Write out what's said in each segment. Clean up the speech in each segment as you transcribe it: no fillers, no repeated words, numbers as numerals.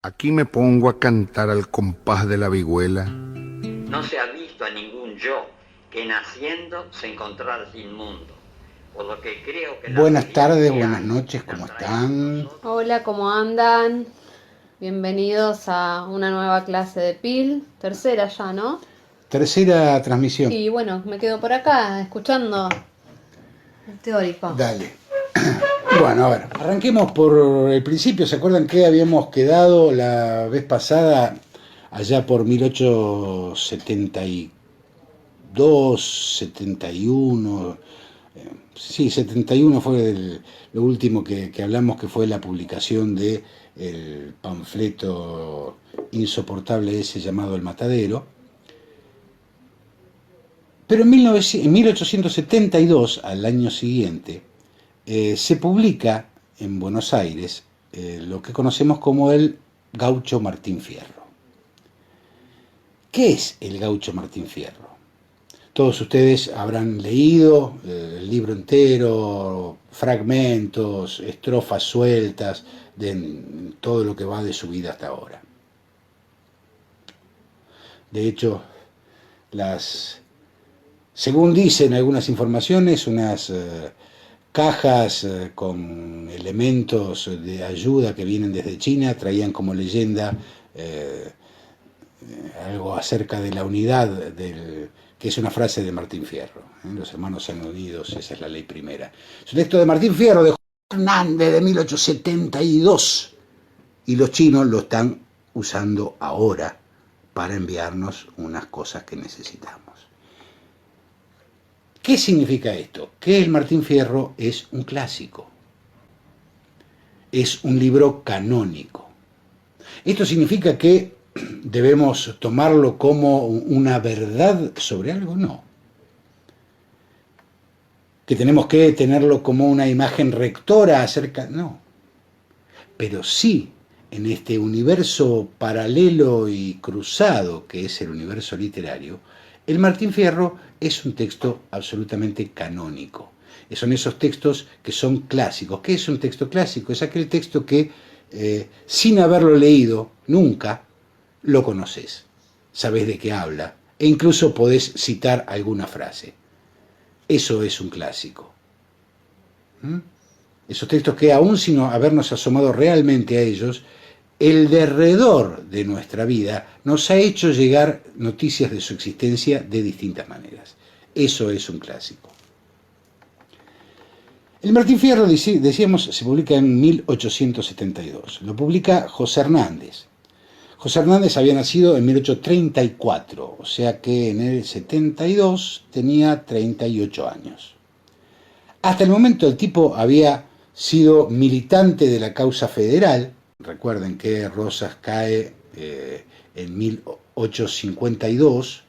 Aquí me pongo a cantar al compás de la vihuela. No se ha visto a ningún yo que naciendo se encontrara sin mundo, por lo que creo que la Buenas alegría tardes, que buenas hay noches, la ¿cómo traemos están? nosotros. Hola, ¿cómo andan? Bienvenidos a una nueva clase de PIL, tercera ya, ¿no? Tercera transmisión. Y bueno, me quedo por acá escuchando el teórico. Dale. Bueno, a ver, arranquemos por el principio. ¿Se acuerdan que habíamos quedado la vez pasada, allá por 1872, 71? Sí, 71 fue lo último que hablamos, que fue la publicación de el panfleto insoportable ese llamado El Matadero. Pero en 1872, al año siguiente, se publica en Buenos Aires lo que conocemos como el Gaucho Martín Fierro. ¿Qué es el Gaucho Martín Fierro? Todos ustedes habrán leído el libro entero, fragmentos, estrofas sueltas de todo lo que va de su vida hasta ahora. De hecho, según dicen algunas informaciones, unas cajas con elementos de ayuda que vienen desde China traían como leyenda eh, algo acerca de la unidad, que es una frase de Martín Fierro. Los hermanos sean unidos, esa es la ley primera. Es un texto de Martín Fierro, de Juan Hernández, de 1872. Y los chinos lo están usando ahora para enviarnos unas cosas que necesitamos. ¿Qué significa esto? Que el Martín Fierro es un clásico, es un libro canónico. Esto significa que debemos tomarlo como una verdad sobre algo, no. Que tenemos que tenerlo como una imagen rectora acerca, no. Pero sí, en este universo paralelo y cruzado que es el universo literario, el Martín Fierro es un texto absolutamente canónico. Son esos textos que son clásicos. ¿Qué es un texto clásico? Es aquel texto que, sin haberlo leído nunca, lo conoces. Sabés de qué habla e incluso podés citar alguna frase. Eso es un clásico. ¿Mm? Esos textos que, aún sin habernos asomado realmente a ellos, el derredor de nuestra vida nos ha hecho llegar noticias de su existencia de distintas maneras. Eso es un clásico. El Martín Fierro, decíamos, se publica en 1872. Lo publica José Hernández. José Hernández había nacido en 1834, o sea que en el 72 tenía 38 años. Hasta el momento el tipo había sido militante de la causa federal. Recuerden que Rosas cae en 1852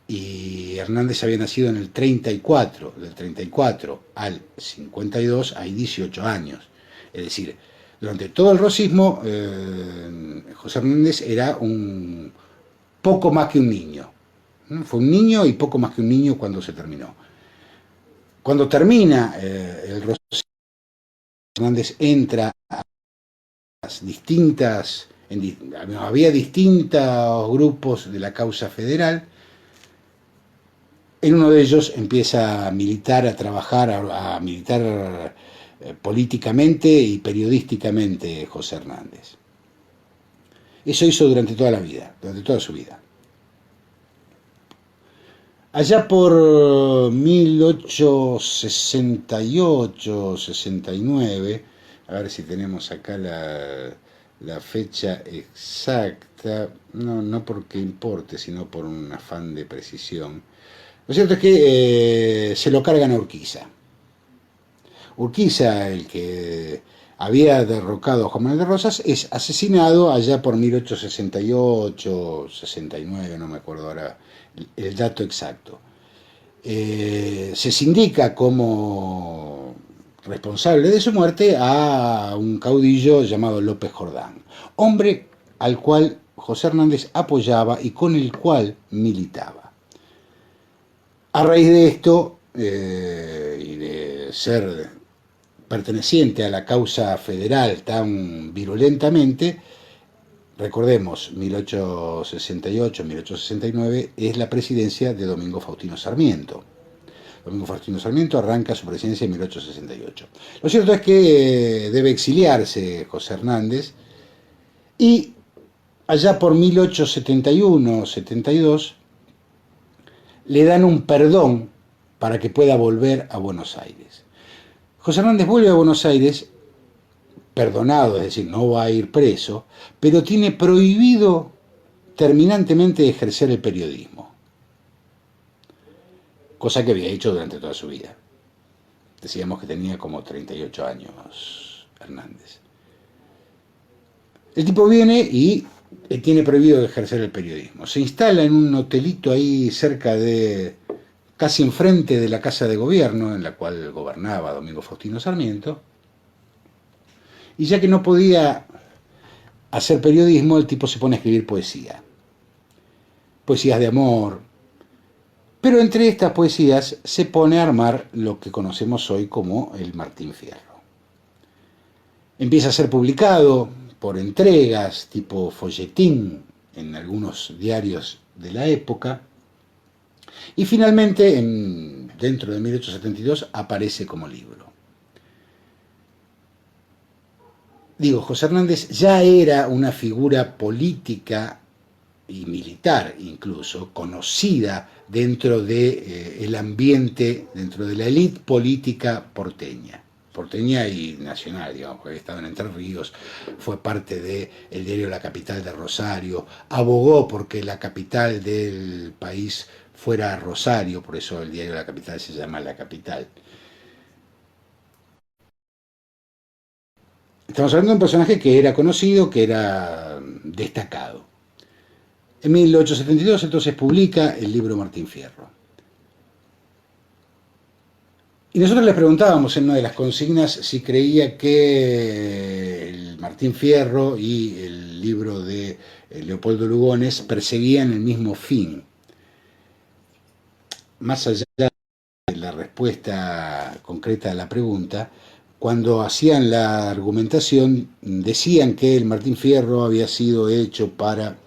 y Hernández había nacido en el 34. Del 34 al 52 hay 18 años. Es decir, durante todo el rosismo, José Hernández era un poco más que un niño. Fue un niño y poco más que un niño cuando se terminó. Cuando termina el rosismo, Hernández entra a las distintas, había distintos grupos de la causa federal. En uno de ellos empieza a militar, a trabajar, a militar políticamente y periodísticamente José Hernández. Eso hizo durante toda la vida, durante toda su vida. Allá por 1868, 69, a ver si tenemos acá la fecha exacta, no porque importe, sino por un afán de precisión. Lo cierto es que se lo cargan a Urquiza. Urquiza, el que había derrocado a Juan Manuel de Rosas, es asesinado allá por 1868, 69, no me acuerdo ahora el dato exacto. Se sindica como responsable de su muerte a un caudillo llamado López Jordán, hombre al cual José Hernández apoyaba y con el cual militaba. A raíz de esto y de ser perteneciente a la causa federal tan virulentamente, recordemos, 1868-1869 es la presidencia de Domingo Faustino Sarmiento. Domingo Faustino Sarmiento arranca su presidencia en 1868. Lo cierto es que debe exiliarse José Hernández y allá por 1871-72 le dan un perdón para que pueda volver a Buenos Aires. José Hernández vuelve a Buenos Aires perdonado, es decir, no va a ir preso, pero tiene prohibido terminantemente ejercer el periodismo, cosa que había hecho durante toda su vida. Decíamos que tenía como 38 años Hernández. El tipo viene y tiene prohibido ejercer el periodismo. Se instala en un hotelito ahí cerca de, casi enfrente de la Casa de Gobierno, en la cual gobernaba Domingo Faustino Sarmiento. Y ya que no podía hacer periodismo, el tipo se pone a escribir poesía. Poesías de amor. Pero entre estas poesías se pone a armar lo que conocemos hoy como el Martín Fierro. Empieza a ser publicado por entregas, tipo folletín, en algunos diarios de la época. Y finalmente, dentro de 1872, aparece como libro. Digo, José Hernández ya era una figura política y militar incluso, conocida dentro del ambiente, dentro de la élite política porteña y nacional, digamos, porque había estado en Entre Ríos, fue parte del diario La Capital de Rosario, abogó porque la capital del país fuera Rosario, por eso el diario La Capital se llama La Capital. Estamos hablando de un personaje que era conocido, que era destacado. En 1872 entonces publica el libro Martín Fierro. Y nosotros le preguntábamos en una de las consignas si creía que el Martín Fierro y el libro de Leopoldo Lugones perseguían el mismo fin. Más allá de la respuesta concreta a la pregunta, cuando hacían la argumentación decían que el Martín Fierro había sido hecho para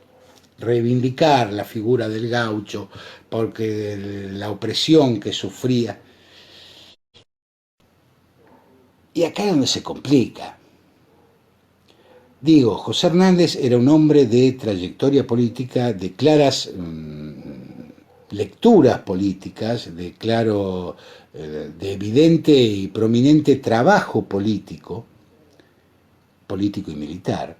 reivindicar la figura del gaucho, porque la opresión que sufría. Y acá es donde se complica. Digo, José Hernández era un hombre de trayectoria política, de claras lecturas políticas, de claro, de evidente y prominente trabajo político y militar,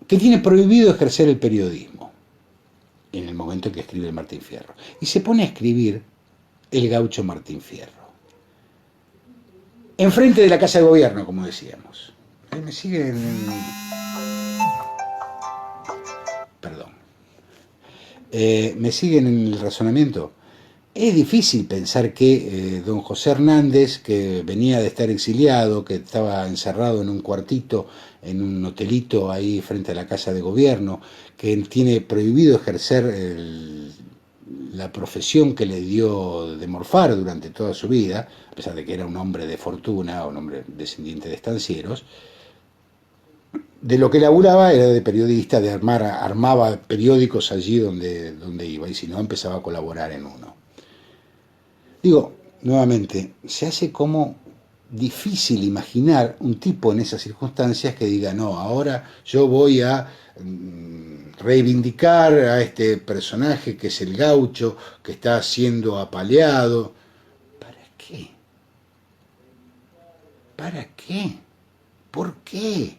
que tiene prohibido ejercer el periodismo en el momento en que escribe el Martín Fierro. Y se pone a escribir el gaucho Martín Fierro. Enfrente de la Casa de Gobierno, como decíamos. ¿Me siguen? Perdón. ¿Me siguen en el razonamiento? Es difícil pensar que don José Hernández, que venía de estar exiliado, que estaba encerrado en un cuartito, en un hotelito ahí frente a la Casa de Gobierno, que tiene prohibido ejercer la profesión que le dio de morfar durante toda su vida, a pesar de que era un hombre de fortuna, un hombre descendiente de estancieros, de lo que laburaba era de periodista, armaba periódicos allí donde iba, y si no empezaba a colaborar en uno. Digo, nuevamente, se hace como difícil imaginar un tipo en esas circunstancias que diga, no, ahora yo voy a reivindicar a este personaje que es el gaucho, que está siendo apaleado. ¿Para qué? ¿Para qué? ¿Por qué?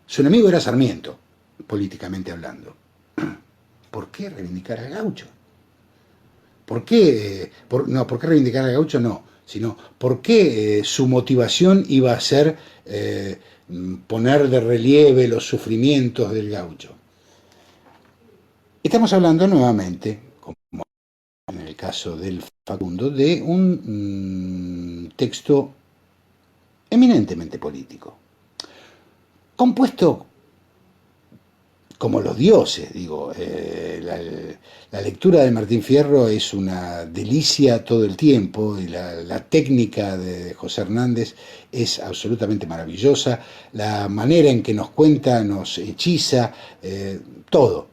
Su enemigo era Sarmiento, políticamente hablando. ¿Por qué reivindicar al gaucho? ¿Por qué? ¿Por qué reivindicar al gaucho? No, sino ¿por qué su motivación iba a ser poner de relieve los sufrimientos del gaucho? Estamos hablando nuevamente, como en el caso del Facundo, de un texto eminentemente político, compuesto como los dioses, digo. La lectura de Martín Fierro es una delicia todo el tiempo, y la técnica de José Hernández es absolutamente maravillosa, la manera en que nos cuenta nos hechiza, todo.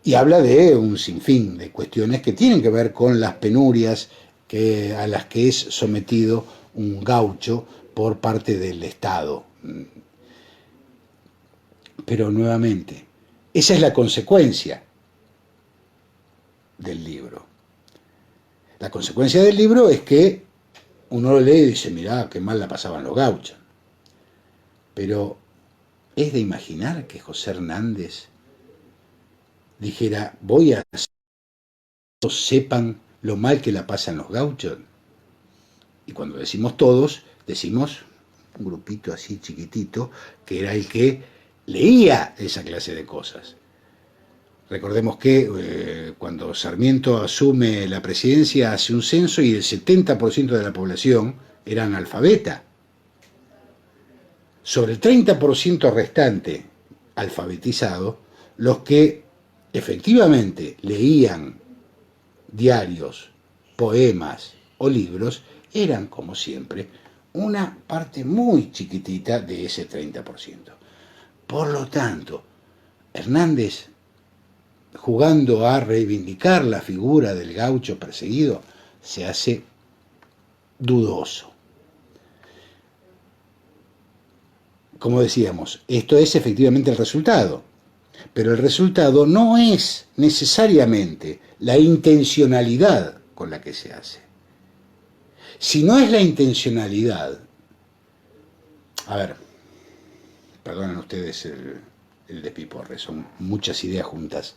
Y habla de un sinfín de cuestiones que tienen que ver con las penurias a las que es sometido un gaucho por parte del Estado. Pero nuevamente, esa es la consecuencia del libro. La consecuencia del libro es que uno lo lee y dice, mirá, qué mal la pasaban los gauchos. Pero es de imaginar que José Hernández dijera, voy a hacer que todos sepan lo mal que la pasan los gauchos. Y cuando decimos todos, decimos un grupito así chiquitito, que era el que leía esa clase de cosas. Recordemos que cuando Sarmiento asume la presidencia hace un censo y el 70% de la población era analfabeta. Sobre el 30% restante alfabetizado, los que efectivamente leían diarios, poemas o libros, eran, como siempre, una parte muy chiquitita de ese 30%. Por lo tanto, Hernández, jugando a reivindicar la figura del gaucho perseguido, se hace dudoso. Como decíamos, esto es efectivamente el resultado, pero el resultado no es necesariamente la intencionalidad con la que se hace. Si no es la intencionalidad, a ver, perdonen ustedes el despiporre, son muchas ideas juntas.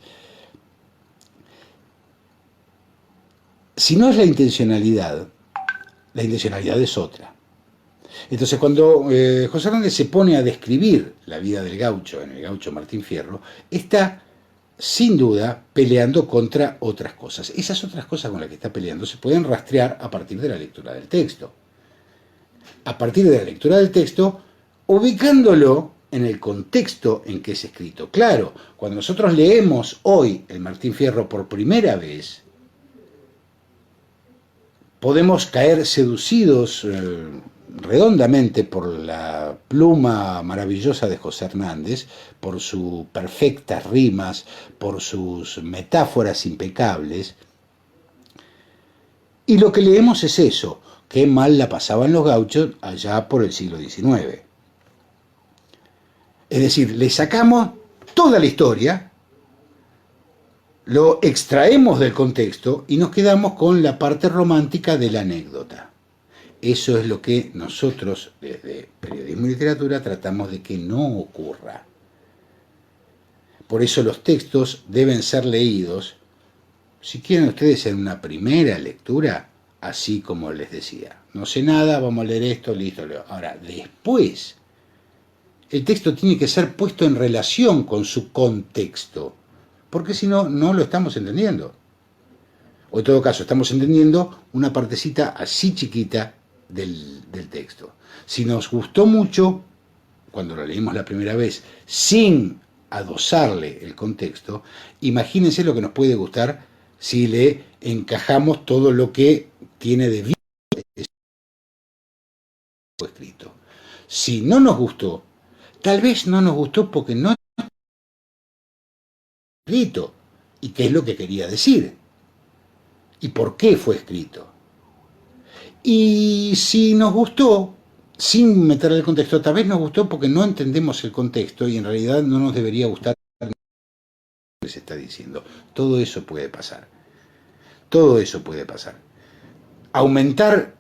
Si no es la intencionalidad es otra. Entonces, cuando José Hernández se pone a describir la vida del gaucho en el gaucho Martín Fierro, está sin duda peleando contra otras cosas. Esas otras cosas con las que está peleando se pueden rastrear a partir de la lectura del texto. A partir de la lectura del texto, ubicándolo en el contexto en que es escrito. Claro, cuando nosotros leemos hoy el Martín Fierro por primera vez, podemos caer seducidos redondamente por la pluma maravillosa de José Hernández, por sus perfectas rimas, por sus metáforas impecables, y lo que leemos es eso, qué mal la pasaban los gauchos allá por el siglo XIX. Es decir, le sacamos toda la historia, lo extraemos del contexto y nos quedamos con la parte romántica de la anécdota. Eso es lo que nosotros, desde Periodismo y Literatura, tratamos de que no ocurra. Por eso los textos deben ser leídos, si quieren ustedes, en una primera lectura, así como les decía. No sé nada, vamos a leer esto, listo. Ahora, después, el texto tiene que ser puesto en relación con su contexto, porque si no, no lo estamos entendiendo. O en todo caso, estamos entendiendo una partecita así chiquita del texto. Si nos gustó mucho, cuando lo leímos la primera vez, sin adosarle el contexto, imagínense lo que nos puede gustar si le encajamos todo lo que tiene de vida escrito. Si no nos gustó, tal vez no nos gustó porque no está escrito. ¿Y qué es lo que quería decir? ¿Y por qué fue escrito? Y si nos gustó, sin meterle el contexto, tal vez nos gustó porque no entendemos el contexto y en realidad no nos debería gustar lo que se está diciendo. Todo eso puede pasar. Todo eso puede pasar. Aumentar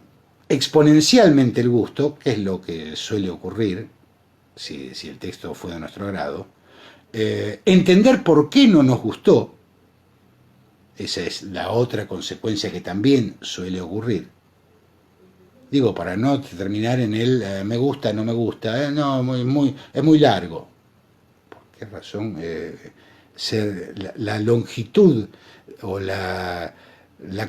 exponencialmente el gusto, que es lo que suele ocurrir si el texto fue de nuestro agrado, entender por qué no nos gustó, esa es la otra consecuencia que también suele ocurrir. Digo, para no terminar en el me gusta, no me gusta, no, es muy largo. ¿Por qué razón? La longitud o la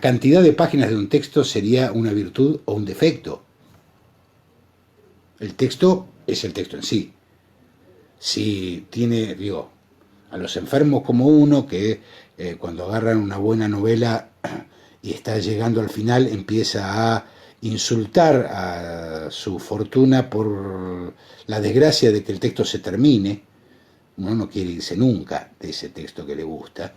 cantidad de páginas de un texto sería una virtud o un defecto. El texto es el texto en sí. si tiene, digo, a los enfermos como uno que cuando agarran una buena novela y está llegando al final empieza a insultar a su fortuna por la desgracia de que el texto se termine. Uno no quiere irse nunca de ese texto que le gusta.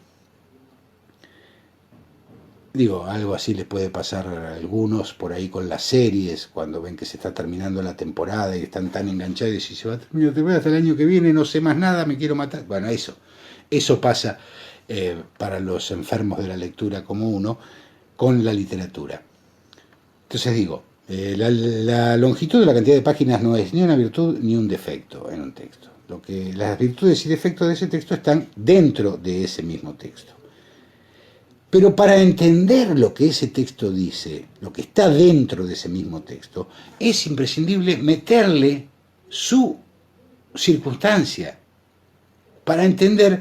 Digo, algo así les puede pasar a algunos por ahí con las series, cuando ven que se está terminando la temporada y están tan enganchados y si se va a terminar la temporada hasta el año que viene, no sé más nada, me quiero matar. Bueno, eso pasa para los enfermos de la lectura como uno con la literatura. Entonces digo, la longitud de la cantidad de páginas no es ni una virtud ni un defecto en un texto. Las virtudes y defectos de ese texto están dentro de ese mismo texto. Pero para entender lo que ese texto dice, lo que está dentro de ese mismo texto, es imprescindible meterle su circunstancia para entender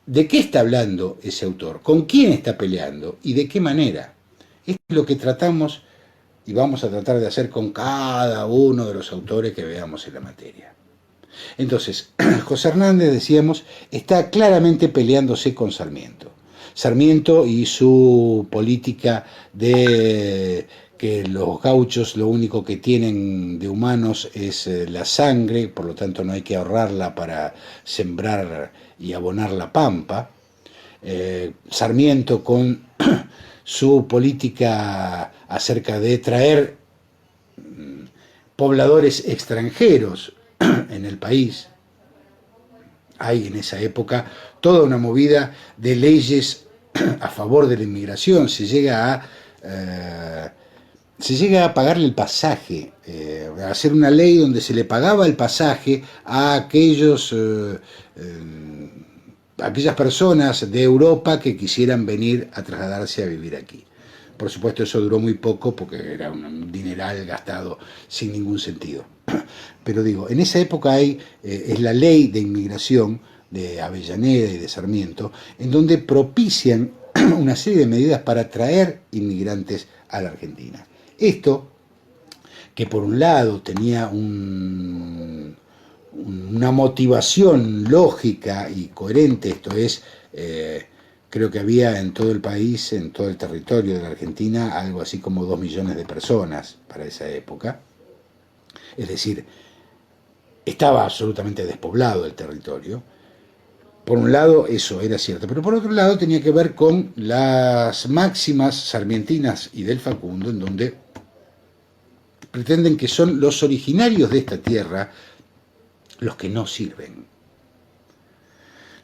de qué está hablando ese autor, con quién está peleando y de qué manera. Esto es lo que tratamos y vamos a tratar de hacer con cada uno de los autores que veamos en la materia. Entonces, José Hernández, decíamos, está claramente peleándose con Sarmiento. Sarmiento y su política de que los gauchos lo único que tienen de humanos es la sangre, por lo tanto no hay que ahorrarla para sembrar y abonar la pampa. Sarmiento con su política acerca de traer pobladores extranjeros en el país. Hay en esa época toda una movida de leyes a favor de la inmigración, se llega a pagarle el pasaje, a hacer una ley donde se le pagaba el pasaje a aquellas personas de Europa que quisieran venir a trasladarse a vivir aquí. Por supuesto eso duró muy poco porque era un dineral gastado sin ningún sentido. Pero digo, en esa época es la ley de inmigración de Avellaneda y de Sarmiento, en donde propician una serie de medidas para traer inmigrantes a la Argentina. Esto, que por un lado tenía una motivación lógica y coherente, esto es, creo que había en todo el país, en todo el territorio de la Argentina, algo así como 2 millones de personas para esa época. Es decir, estaba absolutamente despoblado el territorio. Por un lado eso era cierto, pero por otro lado tenía que ver con las máximas sarmientinas y del Facundo, en donde pretenden que son los originarios de esta tierra los que no sirven.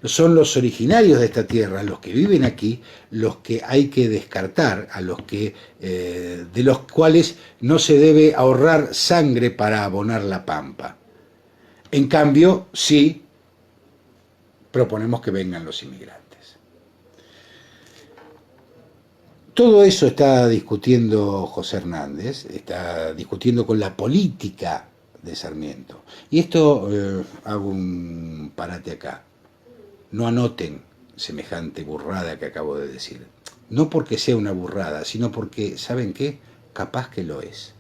Son los originarios de esta tierra, los que viven aquí, los que hay que descartar, a los que de los cuales no se debe ahorrar sangre para abonar la pampa. En cambio, sí proponemos que vengan los inmigrantes. Todo eso está discutiendo José Hernández, está discutiendo con la política de Sarmiento. Y esto, hago un parate acá. No anoten semejante burrada que acabo de decir. No porque sea una burrada, sino porque, ¿saben qué? Capaz que lo es.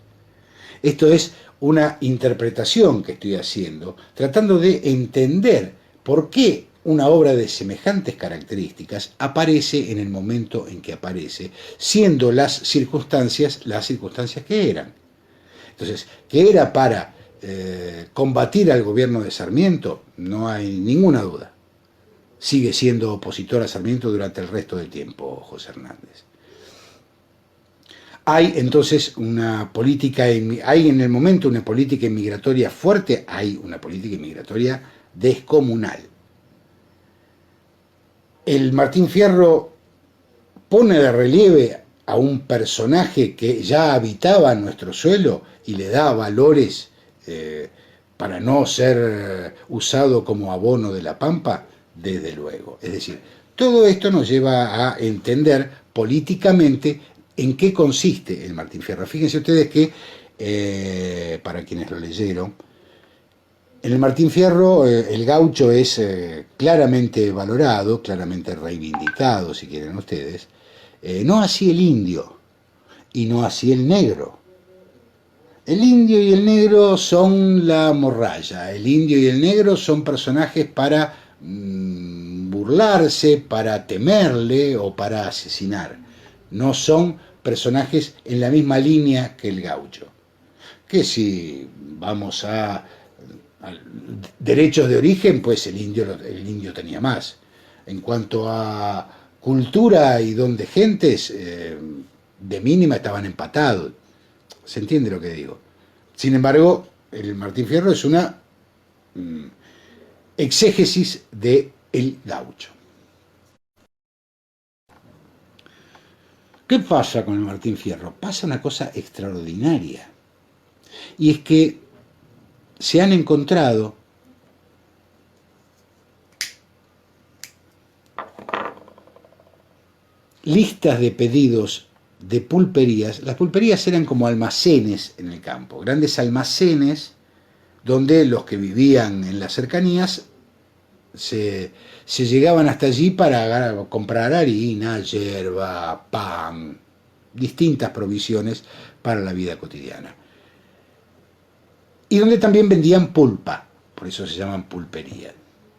Esto es una interpretación que estoy haciendo, tratando de entender por qué una obra de semejantes características aparece en el momento en que aparece, siendo las circunstancias que eran. Entonces, ¿que era para combatir al gobierno de Sarmiento? No hay ninguna duda. Sigue siendo opositor a Sarmiento durante el resto del tiempo, José Hernández. Hay entonces una política, hay en el momento una política inmigratoria fuerte, hay una política inmigratoria descomunal. El Martín Fierro pone de relieve a un personaje que ya habitaba nuestro suelo y le da valores para no ser usado como abono de la pampa, desde luego. Es decir, todo esto nos lleva a entender políticamente en qué consiste el Martín Fierro. Fíjense ustedes que, para quienes lo leyeron, en el Martín Fierro el gaucho es claramente valorado, claramente reivindicado, si quieren ustedes, no así el indio y no así el negro. El indio y el negro son la morralla. El indio y el negro son personajes para burlarse, para temerle o para asesinar. No son personajes en la misma línea que el gaucho. Que si vamos a derechos de origen, pues el indio tenía más. En cuanto a cultura y don de gentes, de mínima estaban empatados. ¿Se entiende lo que digo? Sin embargo, el Martín Fierro es una exégesis de el gaucho. ¿Qué pasa con el Martín Fierro? Pasa una cosa extraordinaria. Y es que se han encontrado listas de pedidos de pulperías. Las pulperías eran como almacenes en el campo, grandes almacenes donde los que vivían en las cercanías se llegaban hasta allí para comprar harina, yerba, pan, distintas provisiones para la vida cotidiana. Y donde también vendían pulpa, por eso se llaman pulperías.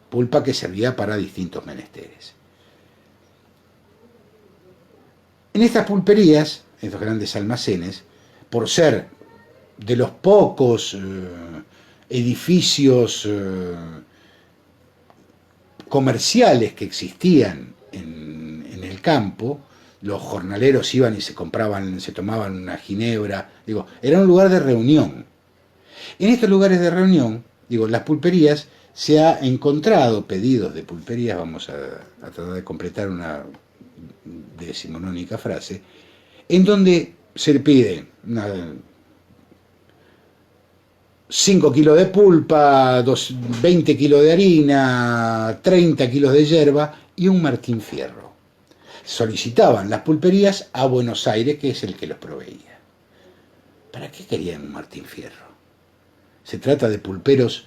Pulpa que servía para distintos menesteres. En estas pulperías, estos grandes almacenes, por ser de los pocos edificios comerciales que existían en el campo, los jornaleros iban y se tomaban una ginebra, era un lugar de reunión. En estos lugares de reunión, las pulperías, se ha encontrado pedidos de pulperías, vamos a tratar de completar una decimonónica frase, en donde se le pide 5 kilos de pulpa, 20 kilos de harina, 30 kilos de yerba y un Martín Fierro. Solicitaban las pulperías a Buenos Aires, que es el que los proveía. ¿Para qué querían un Martín Fierro? Se trata de pulperos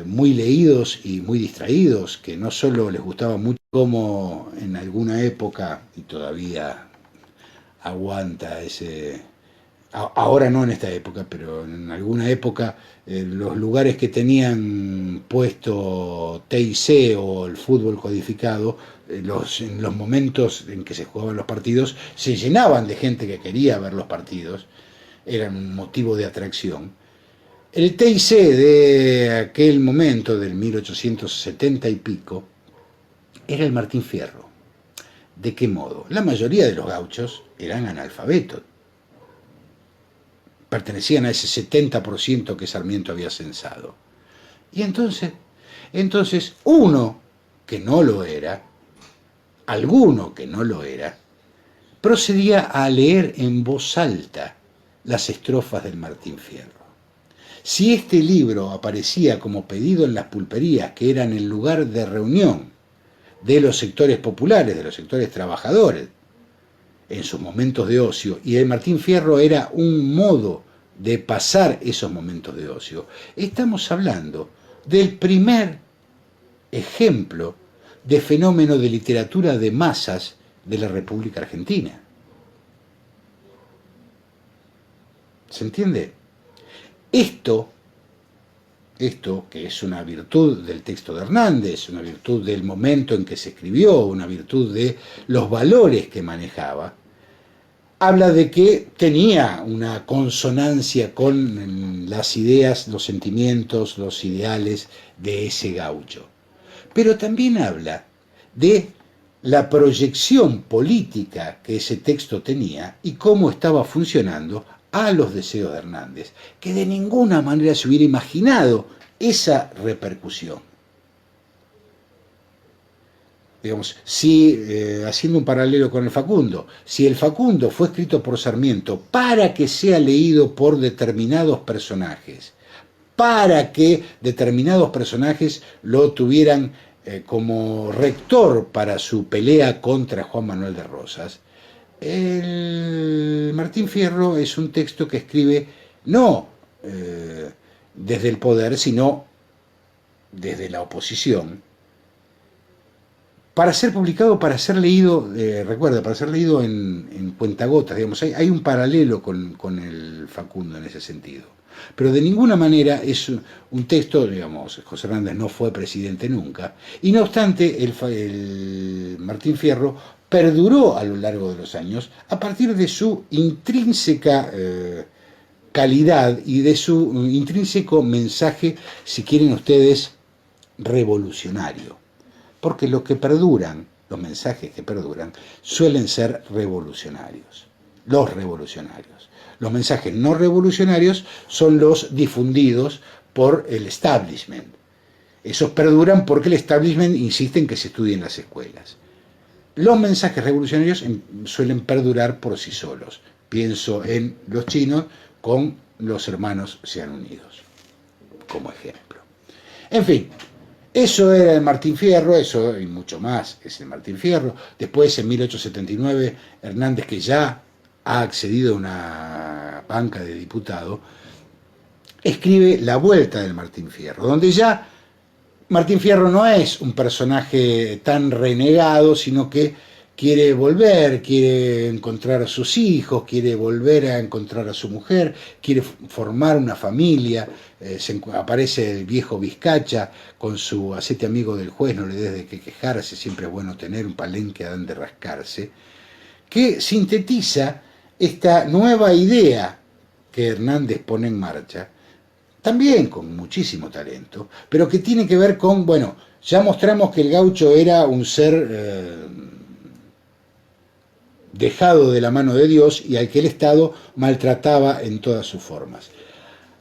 muy leídos y muy distraídos, que no solo les gustaba mucho, como en alguna época, y todavía aguanta ese... Ahora no en esta época, pero en alguna época los lugares que tenían puesto TIC o el fútbol codificado, en los momentos en que se jugaban los partidos, se llenaban de gente que quería ver los partidos, eran un motivo de atracción. El TIC de aquel momento, del 1870 y pico, era el Martín Fierro. ¿De qué modo? La mayoría de los gauchos eran analfabetos. Pertenecían a ese 70% que Sarmiento había censado. Y entonces uno que no lo era, alguno que no lo era, procedía a leer en voz alta las estrofas del Martín Fierro. Si este libro aparecía como pedido en las pulperías, que eran el lugar de reunión de los sectores populares, de los sectores trabajadores, en sus momentos de ocio, y el Martín Fierro era un modo de pasar esos momentos de ocio, estamos hablando del primer ejemplo de fenómeno de literatura de masas de la República Argentina. ¿Se entiende? Esto, que es una virtud del texto de Hernández, una virtud del momento en que se escribió, una virtud de los valores que manejaba, habla de que tenía una consonancia con las ideas, los sentimientos, los ideales de ese gaucho. Pero también habla de la proyección política que ese texto tenía y cómo estaba funcionando a los deseos de Hernández, que de ninguna manera se hubiera imaginado esa repercusión. Digamos, haciendo un paralelo con el Facundo, si el Facundo fue escrito por Sarmiento para que sea leído por determinados personajes, para que determinados personajes lo tuvieran como rector para su pelea contra Juan Manuel de Rosas, el Martín Fierro es un texto que escribe no desde el poder, sino desde la oposición, para ser publicado, para ser leído, recuerda, para ser leído en cuentagotas, digamos, hay un paralelo con el Facundo en ese sentido. Pero de ninguna manera es un texto, digamos, José Hernández no fue presidente nunca, y no obstante, el Martín Fierro perduró a lo largo de los años a partir de su intrínseca calidad y de su intrínseco mensaje, si quieren ustedes, revolucionario. Porque lo que perduran, los mensajes que perduran, suelen ser revolucionarios, los revolucionarios. Los mensajes no revolucionarios son los difundidos por el establishment. Esos perduran porque el establishment insiste en que se estudie en las escuelas. Los mensajes revolucionarios suelen perdurar por sí solos. Pienso en los chinos con los hermanos sean unidos, como ejemplo. En fin, eso era el Martín Fierro, eso y mucho más es el Martín Fierro. Después, en 1879, Hernández, que ya ha accedido a una banca de diputado, escribe La Vuelta del Martín Fierro, donde ya Martín Fierro no es un personaje tan renegado, sino que quiere volver, quiere encontrar a sus hijos, quiere volver a encontrar a su mujer, quiere formar una familia. Aparece el viejo Vizcacha con su hacete amigo del juez, no le des de qué quejarse, siempre es bueno tener un palenque a donde rascarse, que sintetiza esta nueva idea que Hernández pone en marcha, también con muchísimo talento, pero que tiene que ver con, bueno, ya mostramos que el gaucho era un ser dejado de la mano de Dios y al que el Estado maltrataba en todas sus formas.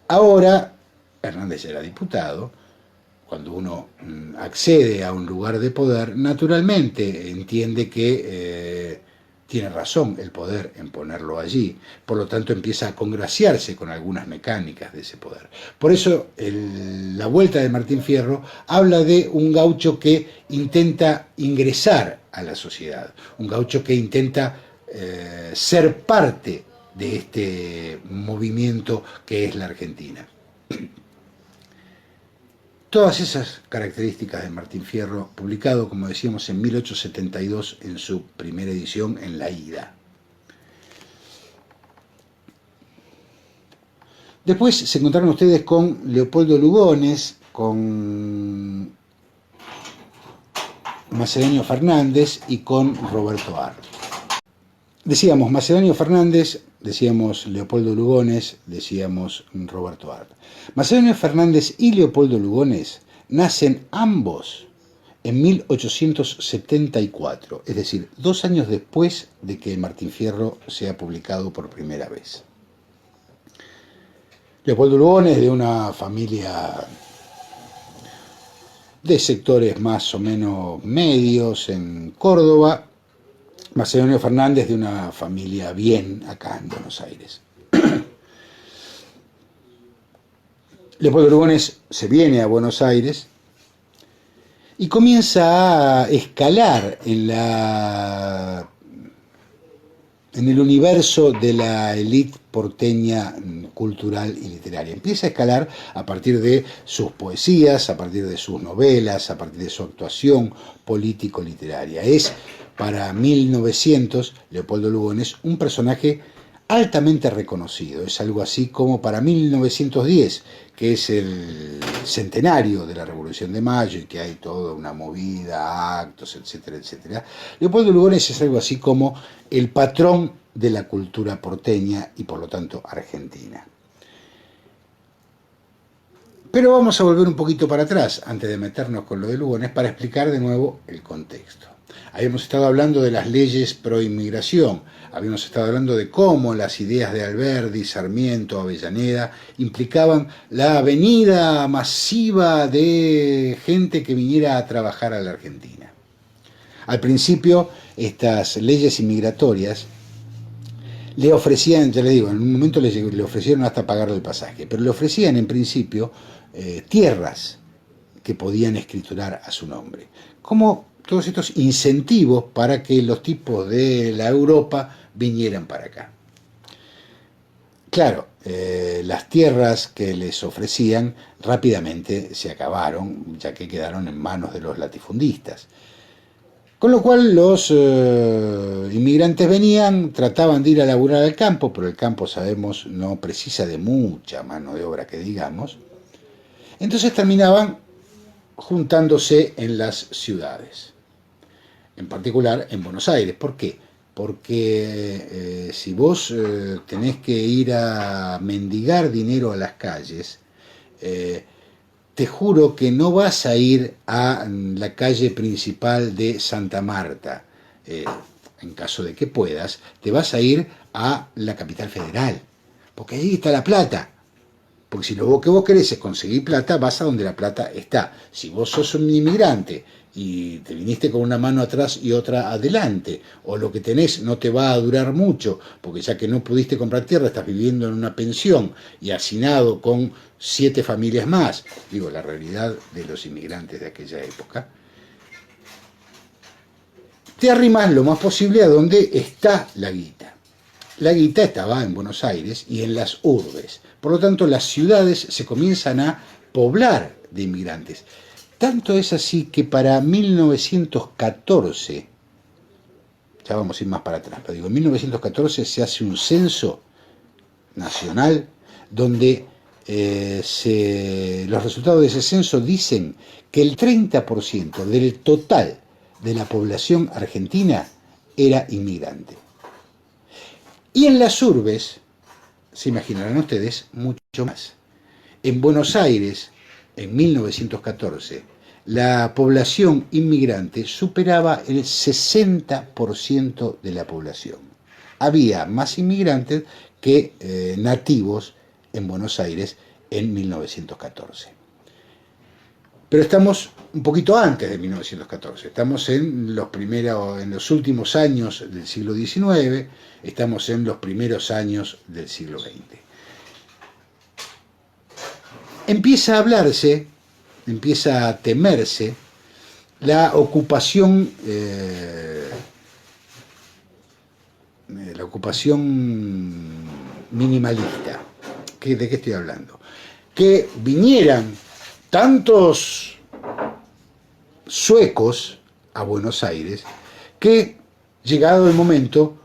Ahora, Hernández era diputado, cuando uno accede a un lugar de poder, naturalmente entiende que tiene razón el poder en ponerlo allí, por lo tanto empieza a congraciarse con algunas mecánicas de ese poder. Por eso La Vuelta de Martín Fierro habla de un gaucho que intenta ingresar a la sociedad, un gaucho que intenta ser parte de este movimiento que es la Argentina. Todas esas características de Martín Fierro, publicado, como decíamos, en 1872 en su primera edición en La Ida. Después se encontraron ustedes con Leopoldo Lugones, con Macedonio Fernández y con Roberto Arlt. Decíamos Macedonio Fernández, decíamos Leopoldo Lugones, decíamos Roberto Arlt. Macedonio Fernández y Leopoldo Lugones nacen ambos en 1874, es decir, 2 años después de que Martín Fierro sea publicado por primera vez. Leopoldo Lugones, de una familia de sectores más o menos medios en Córdoba. Macedonio Fernández, de una familia bien acá en Buenos Aires. Leopoldo Lugones se viene a Buenos Aires y comienza a escalar en el universo de la élite porteña cultural y literaria. Empieza a escalar a partir de sus poesías, a partir de sus novelas, a partir de su actuación político-literaria. Es, para 1900, Leopoldo Lugones, un personaje altamente reconocido. Es algo así como para 1910, que es el centenario de la Revolución de Mayo y que hay toda una movida, actos, etcétera, etcétera. Leopoldo Lugones es algo así como el patrón de la cultura porteña y por lo tanto argentina. Pero vamos a volver un poquito para atrás, antes de meternos con lo de Lugones, para explicar de nuevo el contexto. Habíamos estado hablando de las leyes pro inmigración, habíamos estado hablando de cómo las ideas de Alberdi, Sarmiento, Avellaneda implicaban la venida masiva de gente que viniera a trabajar a la Argentina. Al principio, estas leyes inmigratorias le ofrecían, ya le digo, en un momento le ofrecieron hasta pagarle el pasaje, pero le ofrecían en principio tierras que podían escriturar a su nombre, como todos estos incentivos para que los tipos de la Europa vinieran para acá. Claro, las tierras que les ofrecían rápidamente se acabaron, ya que quedaron en manos de los latifundistas. Con lo cual los inmigrantes venían, trataban de ir a laburar al campo, pero el campo, sabemos, no precisa de mucha mano de obra que digamos. Entonces terminaban juntándose en las ciudades, en particular en Buenos Aires. ¿Por qué? Porque si vos tenés que ir a mendigar dinero a las calles, te juro que no vas a ir a la calle principal de Santa Marta, en caso de que puedas, te vas a ir a la capital federal, porque allí está la plata. Porque si lo que vos querés es conseguir plata, vas a donde la plata está. Si vos sos un inmigrante y te viniste con una mano atrás y otra adelante, o lo que tenés no te va a durar mucho, porque ya que no pudiste comprar tierra, estás viviendo en una pensión y hacinado con 7 familias más, digo, la realidad de los inmigrantes de aquella época, te arrimás lo más posible a donde está la guita. La guita estaba en Buenos Aires y en las urbes. Por lo tanto, las ciudades se comienzan a poblar de inmigrantes. Tanto es así que para 1914, ya vamos a ir más para atrás, pero digo, en 1914 se hace un censo nacional donde los resultados de ese censo dicen que el 30% del total de la población argentina era inmigrante. Y en las urbes, se imaginarán ustedes, mucho más. En Buenos Aires, en 1914, la población inmigrante superaba el 60% de la población. Había más inmigrantes que nativos en Buenos Aires en 1914. Pero estamos un poquito antes de 1914, estamos en los últimos años del siglo XIX, estamos en los primeros años del siglo XX. Empieza a hablarse, empieza a temerse la ocupación minimalista. ¿De qué estoy hablando? Que vinieran tantos suecos a Buenos Aires que, llegado el momento,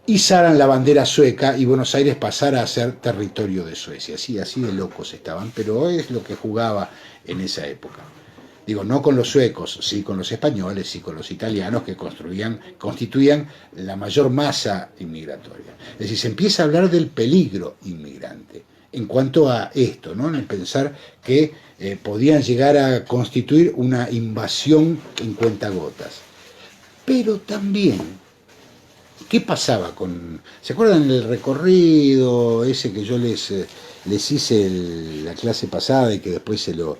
izaran la bandera sueca y Buenos Aires pasara a ser territorio de Suecia. Sí, así de locos estaban, pero es lo que jugaba en esa época. Digo, no con los suecos, sí con los españoles, sí con los italianos, que constituían la mayor masa inmigratoria. Es decir, se empieza a hablar del peligro inmigrante en cuanto a esto, ¿no? En el pensar que podían llegar a constituir una invasión en cuentagotas. Pero también, ¿qué pasaba con...? ¿Se acuerdan del recorrido ese que yo les hice la clase pasada y que después se lo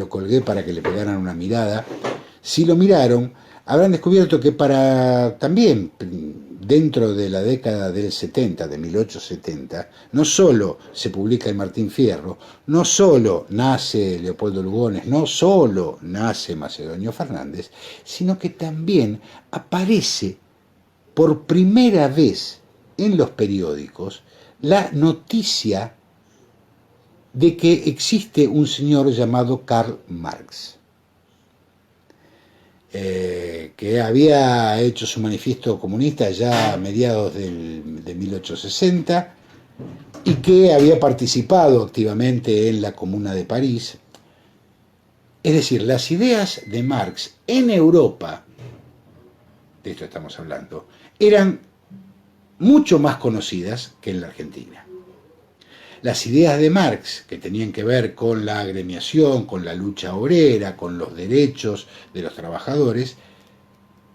colgué para que le pegaran una mirada? Si lo miraron, habrán descubierto que también dentro de la década del 70, de 1870, no solo se publica el Martín Fierro, no solo nace Leopoldo Lugones, no solo nace Macedonio Fernández, sino que también aparece por primera vez en los periódicos la noticia de que existe un señor llamado Karl Marx, que había hecho su manifiesto comunista ya a mediados de 1860 y que había participado activamente en la Comuna de París. Es decir, las ideas de Marx en Europa, de esto estamos hablando, eran mucho más conocidas que en la Argentina. Las ideas de Marx, que tenían que ver con la agremiación, con la lucha obrera, con los derechos de los trabajadores,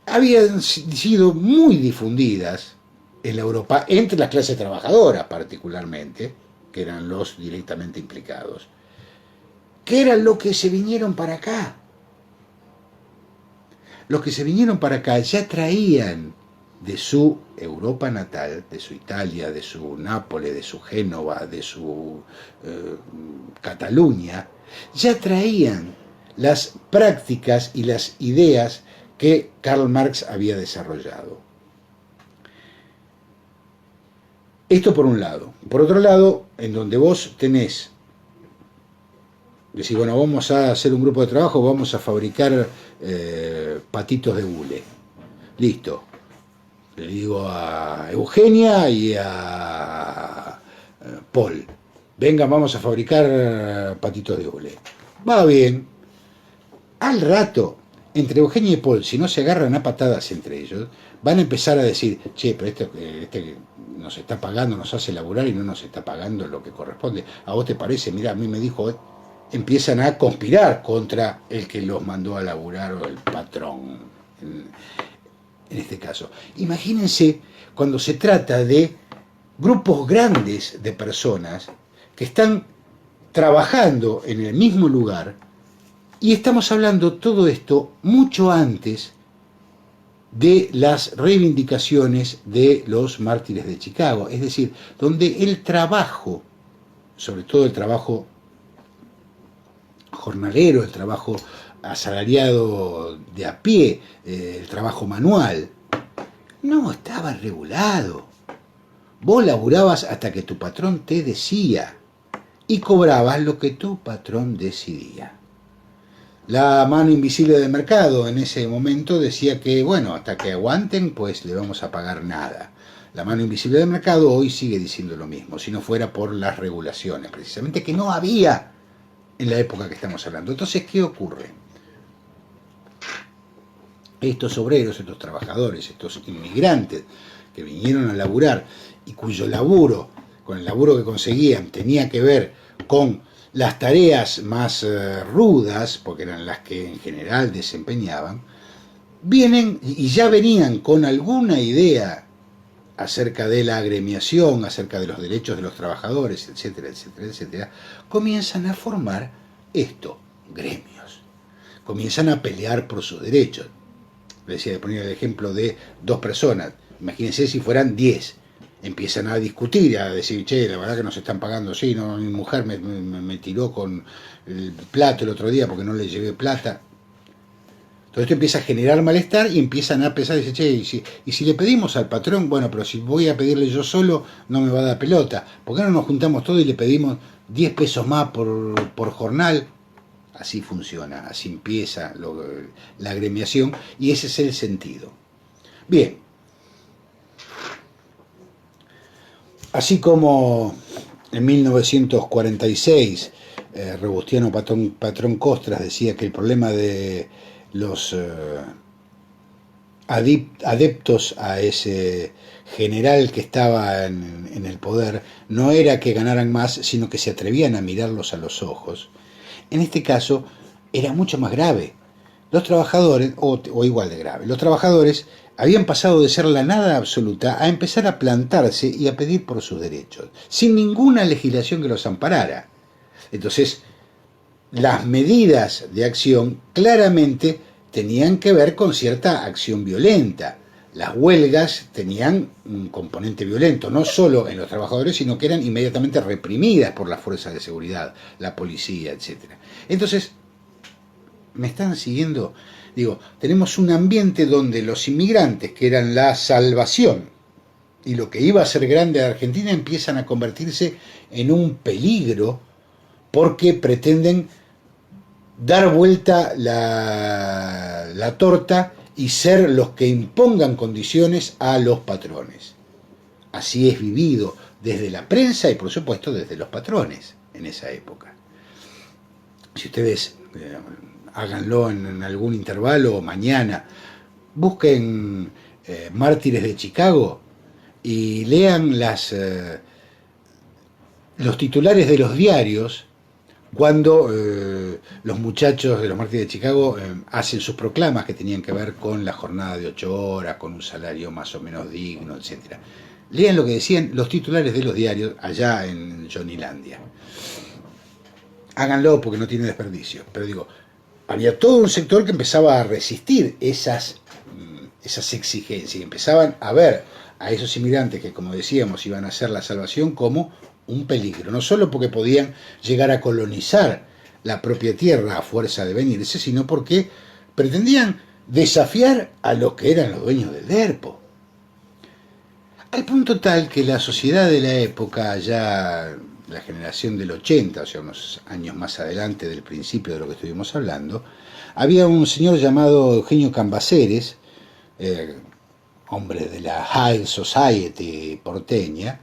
habían sido muy difundidas en la Europa, entre las clases trabajadoras particularmente, que eran los directamente implicados, que eran los que se vinieron para acá. Los que se vinieron para acá ya traían de su Europa natal, de su Italia, de su Nápoles, de su Génova, de su Cataluña, ya traían las prácticas y las ideas que Karl Marx había desarrollado. Esto por un lado. Por otro lado, en donde vos tenés decir, bueno, vamos a hacer un grupo de trabajo, vamos a fabricar patitos de hule. Listo. Le digo a Eugenia y a Paul, venga, vamos a fabricar patitos de hule. Va bien. Al rato, entre Eugenia y Paul, si no se agarran a patadas entre ellos, van a empezar a decir, che, pero este nos está pagando, nos hace laburar y no nos está pagando lo que corresponde. ¿A vos te parece? Mirá, a mí me dijo, empiezan a conspirar contra el que los mandó a laburar o el patrón, en este caso. Imagínense cuando se trata de grupos grandes de personas que están trabajando en el mismo lugar, y estamos hablando todo esto mucho antes de las reivindicaciones de los mártires de Chicago, es decir, donde el trabajo, sobre todo el trabajo jornalero, el trabajo asalariado de a pie, el trabajo manual, no estaba regulado. Vos laburabas hasta que tu patrón te decía y cobrabas lo que tu patrón decidía. La mano invisible del mercado en ese momento decía que, bueno, hasta que aguanten, pues le vamos a pagar nada. La mano invisible del mercado hoy sigue diciendo lo mismo, si no fuera por las regulaciones, precisamente, que no había en la época que estamos hablando. Entonces, ¿qué ocurre? Estos obreros, estos trabajadores, estos inmigrantes que vinieron a laburar y cuyo laburo, con el laburo que conseguían, tenía que ver con las tareas más rudas, porque eran las que en general desempeñaban, vienen y ya venían con alguna idea acerca de la agremiación, acerca de los derechos de los trabajadores, etcétera, etcétera, etcétera, comienzan a formar gremios, comienzan a pelear por sus derechos. Les decía, de poner el ejemplo de 2 personas, imagínense si fueran 10, empiezan a discutir, a decir, che, la verdad que nos están pagando, sí, no, mi mujer me tiró con el plato el otro día porque no le llevé plata. Todo esto empieza a generar malestar y empiezan a pensar, dice, che, y si le pedimos al patrón, bueno, pero si voy a pedirle yo solo, no me va a dar pelota. ¿Por qué no nos juntamos todos y le pedimos 10 pesos más por jornal? Así funciona, así empieza la agremiación y ese es el sentido. Bien. Así como en 1946 Robustiano Patrón Costras decía que el problema de los adeptos a ese general que estaba en el poder no era que ganaran más, sino que se atrevían a mirarlos a los ojos. En este caso era mucho más grave. Los trabajadores, o igual de grave, los trabajadores habían pasado de ser la nada absoluta a empezar a plantarse y a pedir por sus derechos, sin ninguna legislación que los amparara. Entonces, las medidas de acción claramente tenían que ver con cierta acción violenta. Las huelgas tenían un componente violento, no solo en los trabajadores, sino que eran inmediatamente reprimidas por las fuerzas de seguridad, la policía, etc. Entonces, ¿me están siguiendo? Digo, tenemos un ambiente donde los inmigrantes, que eran la salvación, y lo que iba a ser grande de Argentina, empiezan a convertirse en un peligro porque pretenden dar vuelta la torta y ser los que impongan condiciones a los patrones. Así es vivido desde la prensa y por supuesto desde los patrones en esa época. Si ustedes háganlo en algún intervalo o mañana, busquen Mártires de Chicago y lean los titulares de los diarios cuando los muchachos de los Mártires de Chicago hacen sus proclamas que tenían que ver con la jornada de 8 horas, con un salario más o menos digno, etc. Lean lo que decían los titulares de los diarios allá en Johnnylandia. Háganlo porque no tiene desperdicio. Pero digo, había todo un sector que empezaba a resistir esas exigencias y empezaban a ver a esos inmigrantes que, como decíamos, iban a ser la salvación como un peligro, no solo porque podían llegar a colonizar la propia tierra a fuerza de venirse, sino porque pretendían desafiar a los que eran los dueños del DERPO. Al punto tal que la sociedad de la época, ya la generación del 80, o sea, unos años más adelante del principio de lo que estuvimos hablando, había un señor llamado Eugenio Cambaceres, hombre de la High Society porteña,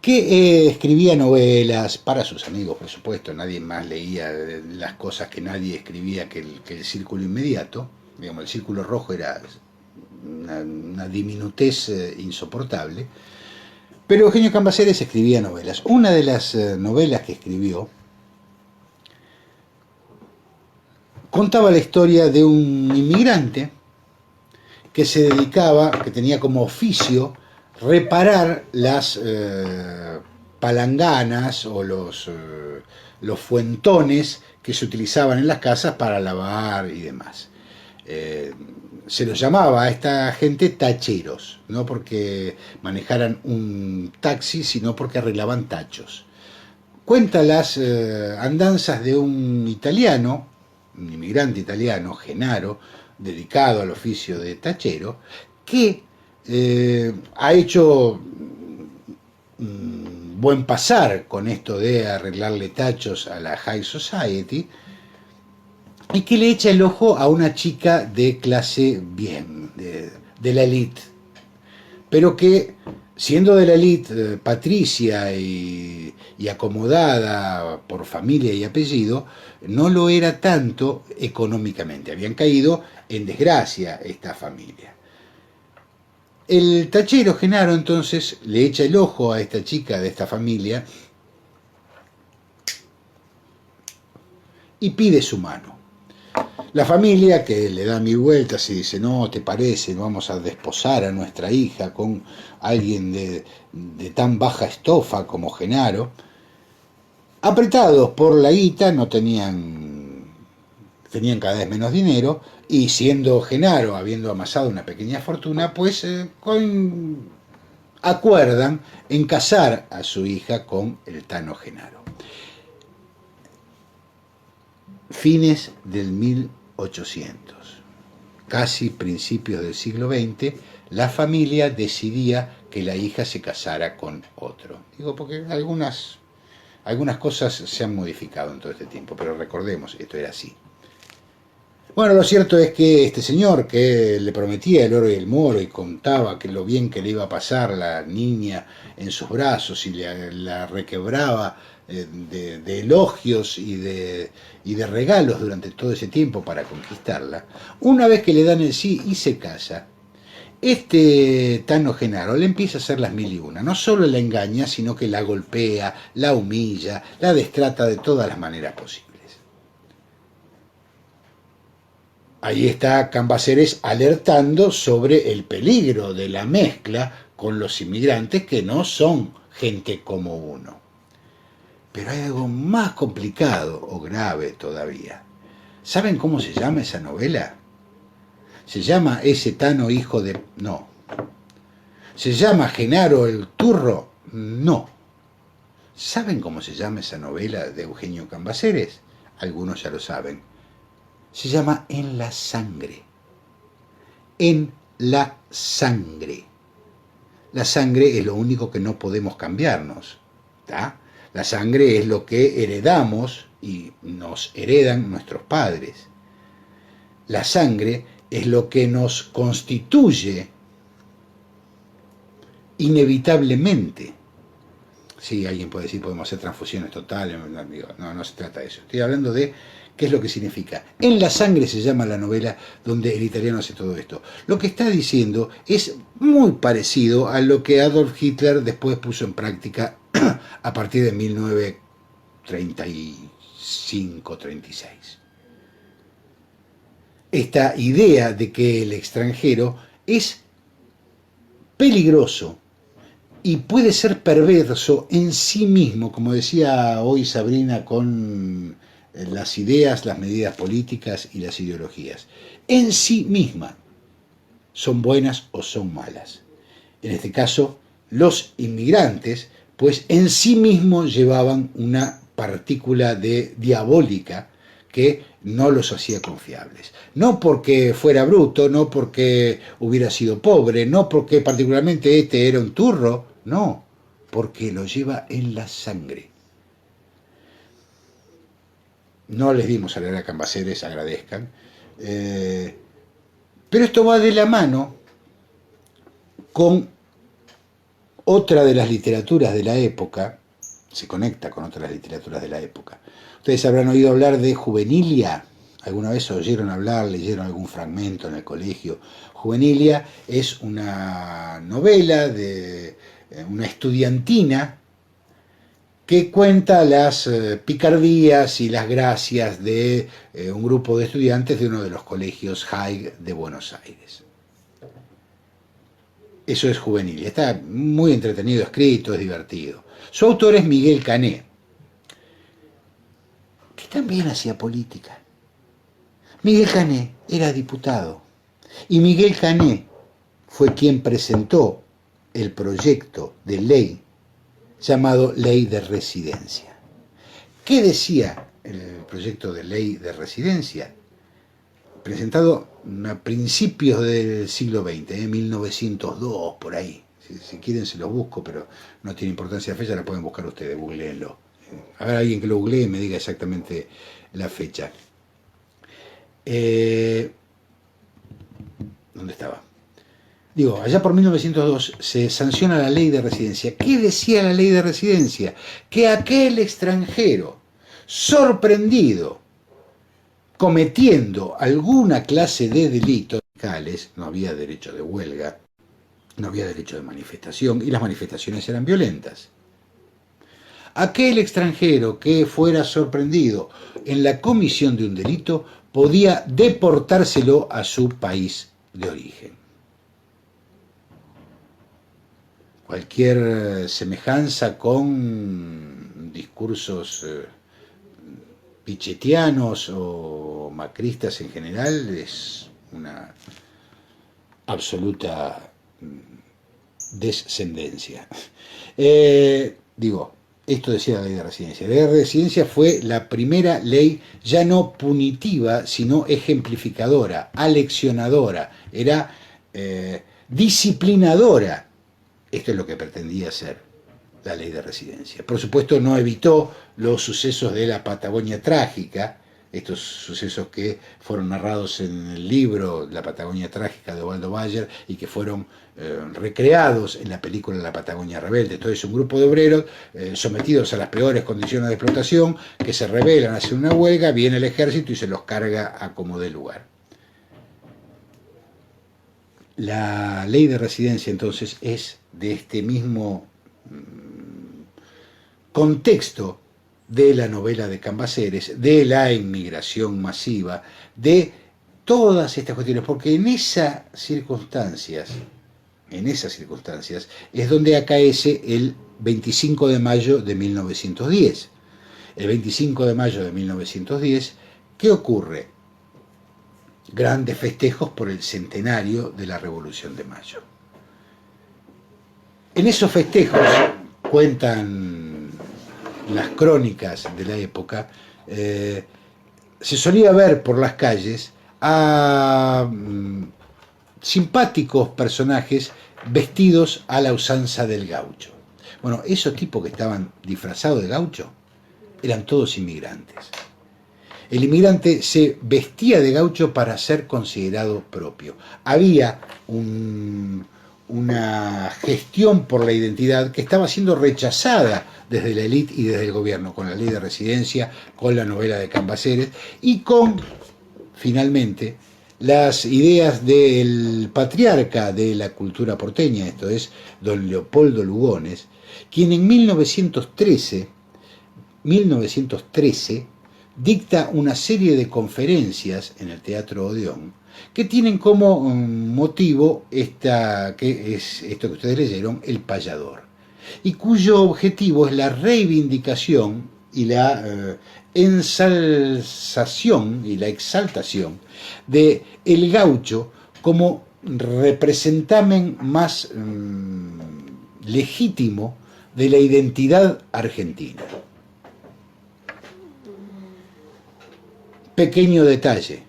que escribía novelas para sus amigos, por supuesto. Nadie más leía las cosas que nadie escribía que el círculo inmediato. Digamos, el círculo rojo era una diminutez insoportable. Pero Eugenio Cambaceres escribía novelas. Una de las novelas que escribió contaba la historia de un inmigrante que se dedicaba, que tenía como oficio reparar las palanganas o los fuentones que se utilizaban en las casas para lavar y demás. Se los llamaba a esta gente tacheros, no porque manejaran un taxi, sino porque arreglaban tachos. Cuenta las andanzas de un italiano, un inmigrante italiano, Genaro, dedicado al oficio de tachero, que ha hecho buen pasar con esto de arreglarle tachos a la High Society, y que le echa el ojo a una chica de clase bien, de la elite, pero que, siendo de la elite patricia y acomodada por familia y apellido, no lo era tanto económicamente. Habían caído en desgracia esta familia. El tachero Genaro entonces le echa el ojo a esta chica de esta familia y pide su mano. La familia, que le da mil vueltas y dice: no, ¿te parece? Vamos a desposar a nuestra hija con alguien de tan baja estofa como Genaro. Apretados por la guita, no tenían cada vez menos dinero, y siendo Genaro, habiendo amasado una pequeña fortuna, pues acuerdan en casar a su hija con el Tano Genaro. Fines del 1800, casi principios del siglo XX, la familia decidía que la hija se casara con otro. Digo, porque algunas cosas se han modificado en todo este tiempo, pero recordemos, esto era así. Bueno, lo cierto es que este señor, que le prometía el oro y el moro y contaba que lo bien que le iba a pasar la niña en sus brazos y la requebraba de elogios y de regalos durante todo ese tiempo para conquistarla, una vez que le dan el sí y se casa, este Tano Genaro le empieza a hacer las mil y una. No solo la engaña, sino que la golpea, la humilla, la destrata de todas las maneras posibles. Ahí está Cambaceres alertando sobre el peligro de la mezcla con los inmigrantes, que no son gente como uno. Pero hay algo más complicado o grave todavía. ¿Saben cómo se llama esa novela? ¿Se llama Ese Tano hijo de...? No. ¿Se llama Genaro el Turro? No. ¿Saben cómo se llama esa novela de Eugenio Cambaceres? Algunos ya lo saben. Se llama En la sangre. En la sangre. La sangre es lo único que no podemos cambiarnos, ¿tá? La sangre es lo que heredamos y nos heredan nuestros padres. La sangre es lo que nos constituye inevitablemente. Sí, alguien puede decir, podemos hacer transfusiones totales. No se trata de eso. Estoy hablando de qué es lo que significa. En la sangre se llama la novela donde el italiano hace todo esto. Lo que está diciendo es muy parecido a lo que Adolf Hitler después puso en práctica a partir de 1935-36. Esta idea de que el extranjero es peligroso y puede ser perverso en sí mismo, como decía hoy Sabrina con las ideas, las medidas políticas y las ideologías. En sí misma son buenas o son malas. En este caso, los inmigrantes, pues en sí mismos llevaban una partícula de diabólica que no los hacía confiables. No porque fuera bruto, no porque hubiera sido pobre, no porque particularmente este era un turro, no. porque lo lleva en la sangre. No les dimos a leer a Cambaceres, agradezcan. Pero esto va de la mano con otra de las literaturas de la época, se conecta con otras literaturas de la época. Ustedes habrán oído hablar de Juvenilia, alguna vez oyeron hablar, leyeron algún fragmento en el colegio. Juvenilia es una novela de una estudiantina que cuenta las picardías y las gracias de un grupo de estudiantes de uno de los colegios Haig de Buenos Aires. Eso es Juvenilia. Está muy entretenido escrito, es divertido. Su autor es Miguel Cané, que también hacía política. Miguel Cané era diputado y Miguel Cané fue quien presentó el proyecto de ley llamado Ley de Residencia. ¿Qué decía el proyecto de Ley de Residencia? Presentado a principios del siglo XX, 1902, por ahí. Si quieren se los busco, pero no tiene importancia la fecha, la pueden buscar ustedes, googleenlo. A ver, alguien que lo googlee y me diga exactamente la fecha. ¿Dónde estaba? Digo, allá por 1902 se sanciona la ley de residencia. ¿Qué decía la ley de residencia? Que aquel extranjero sorprendido cometiendo alguna clase de delitos legales, no había derecho de huelga, no había derecho de manifestación y las manifestaciones eran violentas. Aquel extranjero que fuera sorprendido en la comisión de un delito podía deportárselo a su país de origen. Cualquier semejanza con discursos pichetianos o macristas en general es una absoluta descendencia. Esto decía la ley de residencia. La ley de residencia fue la primera ley ya no punitiva, sino ejemplificadora, aleccionadora, era disciplinadora. Esto es lo que pretendía ser la ley de residencia. Por supuesto, no evitó los sucesos de la Patagonia Trágica, estos sucesos que fueron narrados en el libro La Patagonia Trágica de Osvaldo Bayer y que fueron recreados en la película La Patagonia Rebelde. Entonces, un grupo de obreros sometidos a las peores condiciones de explotación que se rebelan, hacen una huelga, viene el ejército y se los carga a como dé lugar. La ley de residencia, entonces, es de este mismo contexto de la novela de Cambaceres, de la inmigración masiva, de todas estas cuestiones, porque en esas circunstancias es donde acaece el 25 de mayo de 1910. El 25 de mayo de 1910, ¿qué ocurre? Grandes festejos por el centenario de la Revolución de Mayo. En esos festejos, cuentan las crónicas de la época, se solía ver por las calles a simpáticos personajes vestidos a la usanza del gaucho. Bueno, esos tipos que estaban disfrazados de gaucho eran todos inmigrantes. El inmigrante se vestía de gaucho para ser considerado propio. Había una gestión por la identidad que estaba siendo rechazada desde la élite y desde el gobierno, con la ley de residencia, con la novela de Cambaceres y con, finalmente, las ideas del patriarca de la cultura porteña, esto es, don Leopoldo Lugones, quien en 1913 dicta una serie de conferencias en el Teatro Odeón que tienen como motivo esto que ustedes leyeron, El Payador, y cuyo objetivo es la reivindicación y la ensalzación y la exaltación de el gaucho como representamen más legítimo de la identidad argentina. Pequeño detalle,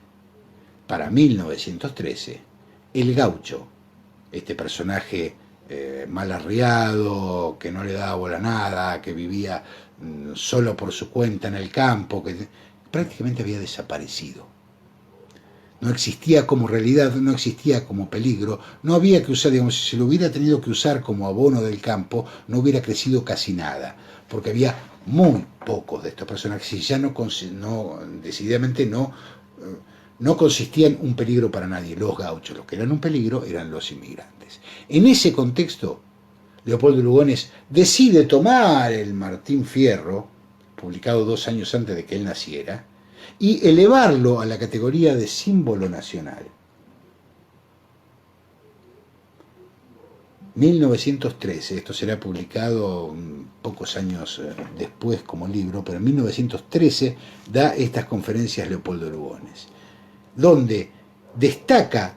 para 1913, el gaucho, este personaje mal arriado, que no le daba bola a nada, que vivía solo por su cuenta en el campo, que prácticamente había desaparecido. No existía como realidad, no existía como peligro, no había que usar, digamos, si se lo hubiera tenido que usar como abono del campo, no hubiera crecido casi nada, porque había muy pocos de estos personajes y ya decididamente no consistían un peligro para nadie, los gauchos. Los que eran un peligro eran los inmigrantes. En ese contexto, Leopoldo Lugones decide tomar el Martín Fierro, publicado 2 años antes de que él naciera, y elevarlo a la categoría de símbolo nacional. 1913, esto será publicado pocos años después como libro, pero en 1913 da estas conferencias Leopoldo Lugones, donde destaca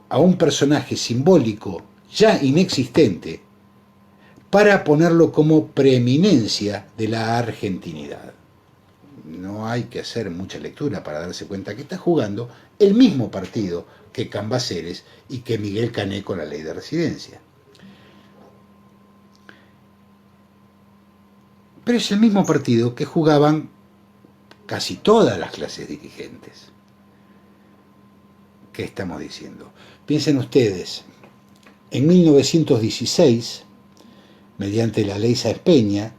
a un personaje simbólico ya inexistente para ponerlo como preeminencia de la argentinidad. No hay que hacer mucha lectura para darse cuenta que está jugando el mismo partido que Cambaceres y que Miguel Cané con la ley de residencia. Pero es el mismo partido que jugaban casi todas las clases dirigentes. ¿Qué estamos diciendo? Piensen ustedes, en 1916, mediante la ley Sáenz Peña,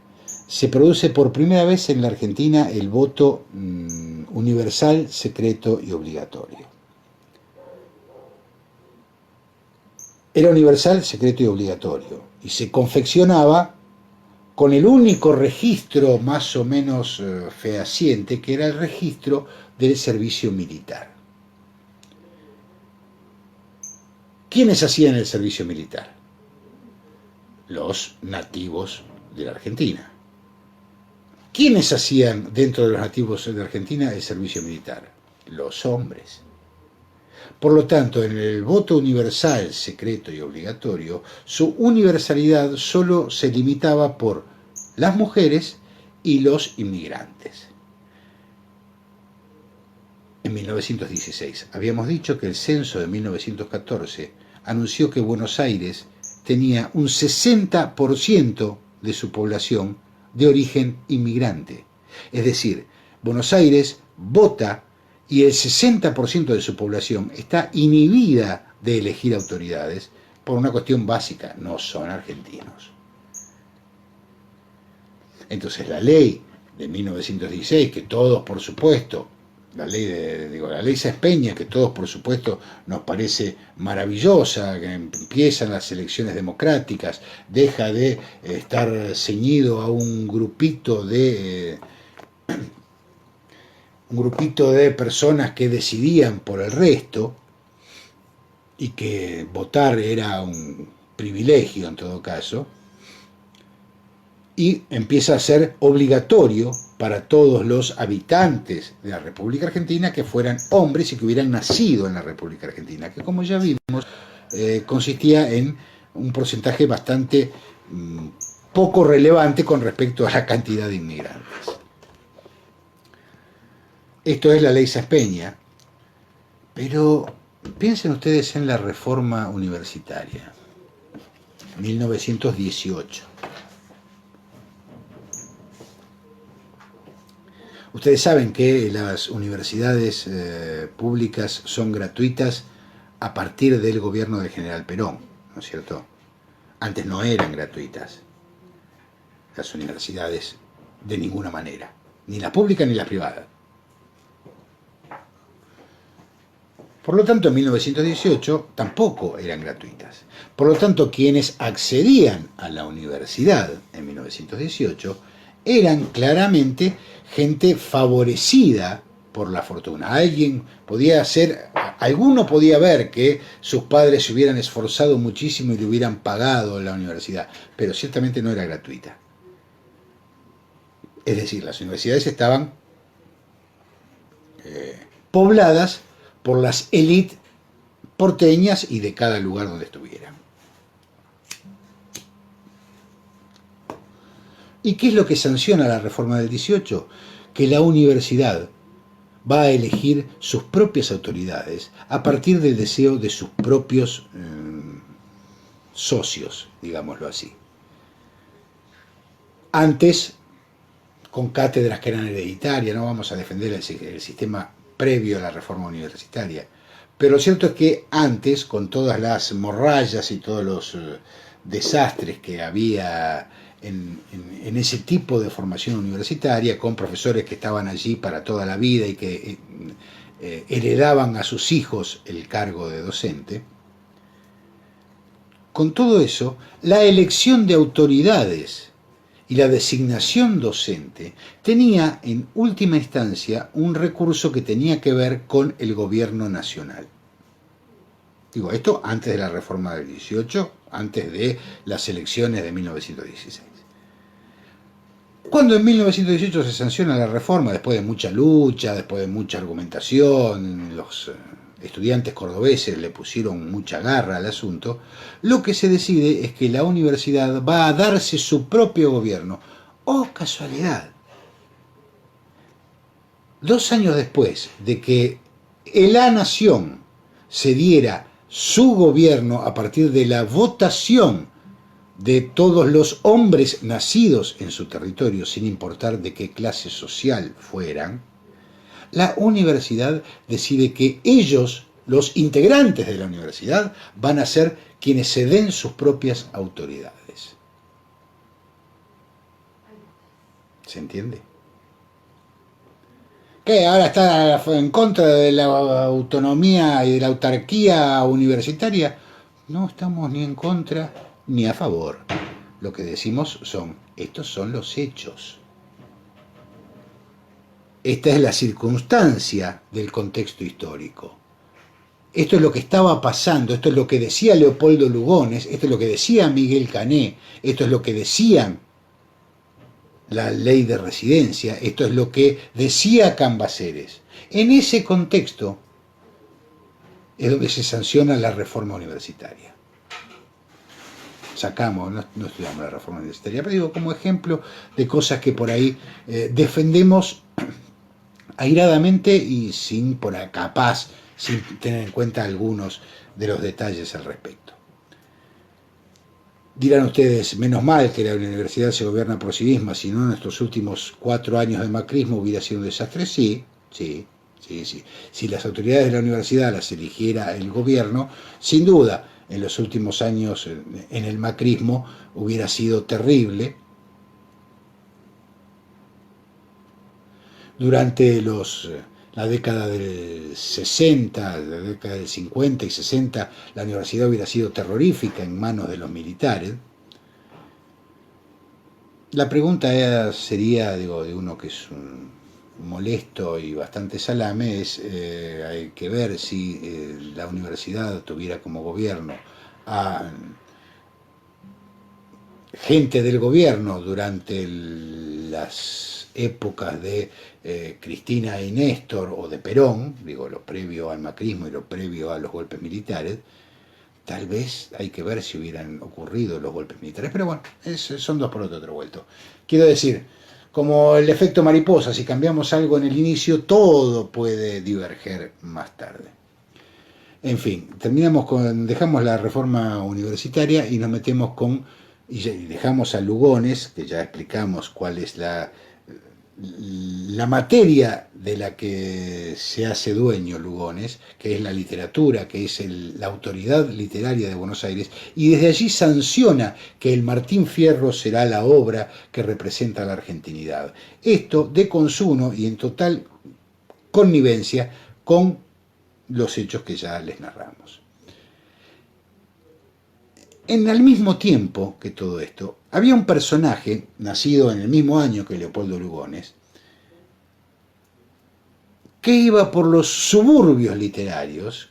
se produce por primera vez en la Argentina el voto universal, secreto y obligatorio. Era universal, secreto y obligatorio, y se confeccionaba con el único registro más o menos fehaciente, que era el registro del servicio militar. ¿Quiénes hacían el servicio militar? Los nativos de la Argentina. ¿Quiénes hacían dentro de los nativos de Argentina el servicio militar? Los hombres. Por lo tanto, en el voto universal, secreto y obligatorio, su universalidad solo se limitaba por las mujeres y los inmigrantes. En 1916, habíamos dicho que el censo de 1914 anunció que Buenos Aires tenía un 60% de su población de origen inmigrante. Es decir, Buenos Aires vota y el 60% de su población está inhibida de elegir autoridades por una cuestión básica: no son argentinos. Entonces la ley de 1916, que todos por supuesto, la ley Sáenz Peña, que todos por supuesto nos parece maravillosa, que empiezan las elecciones democráticas, deja de estar ceñido a un grupito de personas que decidían por el resto y que votar era un privilegio en todo caso, y empieza a ser obligatorio para todos los habitantes de la República Argentina que fueran hombres y que hubieran nacido en la República Argentina, que como ya vimos consistía en un porcentaje bastante poco relevante con respecto a la cantidad de inmigrantes. Esto es la ley Sáenz Peña, pero piensen ustedes en la reforma universitaria, 1918. Ustedes saben que las universidades públicas son gratuitas a partir del gobierno del general Perón, ¿no es cierto? Antes no eran gratuitas las universidades de ninguna manera, ni las públicas ni las privadas. Por lo tanto, en 1918 tampoco eran gratuitas. Por lo tanto, quienes accedían a la universidad en 1918 eran claramente gente favorecida por la fortuna. Alguno podía ver que sus padres se hubieran esforzado muchísimo y le hubieran pagado la universidad, pero ciertamente no era gratuita. Es decir, las universidades estaban pobladas por las élites porteñas y de cada lugar donde estuvieran. ¿Y qué es lo que sanciona la reforma del 18? Que la universidad va a elegir sus propias autoridades a partir del deseo de sus propios socios, digámoslo así. Antes, con cátedras que eran hereditarias, no vamos a defender el sistema previo a la reforma universitaria, pero lo cierto es que antes, con todas las morrallas y todos los desastres que había en ese tipo de formación universitaria, con profesores que estaban allí para toda la vida y que heredaban a sus hijos el cargo de docente, con todo eso, la elección de autoridades y la designación docente tenía en última instancia un recurso que tenía que ver con el gobierno nacional. Digo, esto antes de la reforma del 18, antes de las elecciones de 1916. Cuando en 1918 se sanciona la reforma, después de mucha lucha, después de mucha argumentación, los estudiantes cordobeses le pusieron mucha garra al asunto, lo que se decide es que la universidad va a darse su propio gobierno. ¡Oh, casualidad! 2 años después de que la nación se diera su gobierno a partir de la votación de todos los hombres nacidos en su territorio, sin importar de qué clase social fueran, la universidad decide que ellos, los integrantes de la universidad, van a ser quienes se den sus propias autoridades. ¿Se entiende? ¿Qué? ¿Ahora está en contra de la autonomía y de la autarquía universitaria? No estamos ni en contra ni a favor. Lo que decimos estos son los hechos. Esta es la circunstancia del contexto histórico. Esto es lo que estaba pasando, esto es lo que decía Leopoldo Lugones, esto es lo que decía Miguel Cané, esto es lo que decían la ley de residencia, esto es lo que decía Cambaceres. En ese contexto es donde se sanciona la reforma universitaria. No estudiamos la reforma universitaria, pero digo como ejemplo de cosas que por ahí defendemos airadamente y sin tener en cuenta algunos de los detalles al respecto. Dirán ustedes, menos mal que la universidad se gobierna por sí misma, si no nuestros últimos 4 años de macrismo hubiera sido un desastre. Sí. Si las autoridades de la universidad las eligiera el gobierno, sin duda, en los últimos años en el macrismo hubiera sido terrible. Durante la década del 60, la década del 50 y 60, la universidad hubiera sido terrorífica en manos de los militares. La pregunta sería, de uno que es un molesto y bastante salame, hay que ver si la universidad tuviera como gobierno a gente del gobierno durante las épocas de Cristina y Néstor o de Perón, lo previo al macrismo y lo previo a los golpes militares. Tal vez hay que ver si hubieran ocurrido los golpes militares, pero bueno, son dos por otro vuelto. Quiero decir, como el efecto mariposa, si cambiamos algo en el inicio, todo puede diverger más tarde. En fin, dejamos la reforma universitaria y nos metemos y dejamos a Lugones, que ya explicamos cuál es la materia de la que se hace dueño Lugones, que es la literatura, que es la autoridad literaria de Buenos Aires, y desde allí sanciona que el Martín Fierro será la obra que representa la argentinidad. Esto de consuno y en total connivencia con los hechos que ya les narramos. Al mismo tiempo que todo esto, había un personaje, nacido en el mismo año que Leopoldo Lugones, que iba por los suburbios literarios,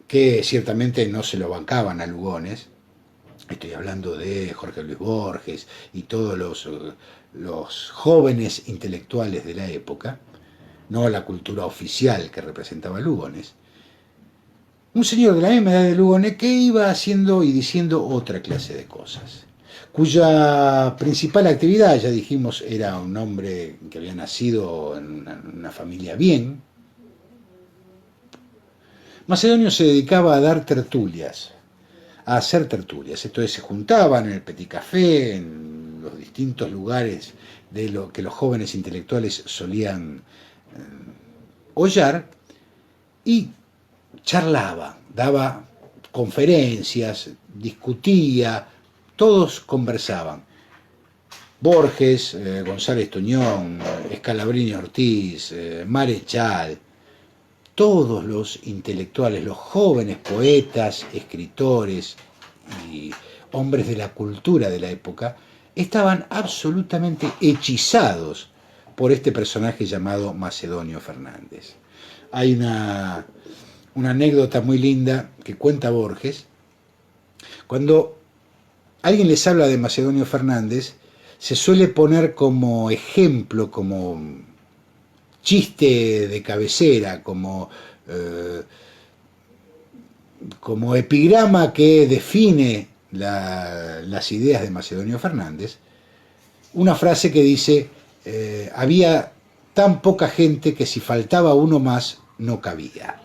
que ciertamente no se lo bancaban a Lugones. Estoy hablando de Jorge Luis Borges y todos los jóvenes intelectuales de la época, no la cultura oficial que representaba Lugones. Un señor de la misma edad de Lugones que iba haciendo y diciendo otra clase de cosas, cuya principal actividad, ya dijimos, era un hombre que había nacido en una familia bien. Macedonio se dedicaba a dar tertulias, a hacer tertulias. Entonces se juntaban en el Petit Café, en los distintos lugares de lo que los jóvenes intelectuales solían hollar, y charlaba, daba conferencias, discutía, todos conversaban. Borges, González Tuñón, Scalabrini Ortiz, Marechal, todos los intelectuales, los jóvenes poetas, escritores y hombres de la cultura de la época, estaban absolutamente hechizados por este personaje llamado Macedonio Fernández. Hay una anécdota muy linda que cuenta Borges. Cuando alguien les habla de Macedonio Fernández, se suele poner como ejemplo, como chiste de cabecera, como epigrama que define las ideas de Macedonio Fernández, una frase que dice, había tan poca gente que si faltaba uno más no cabía.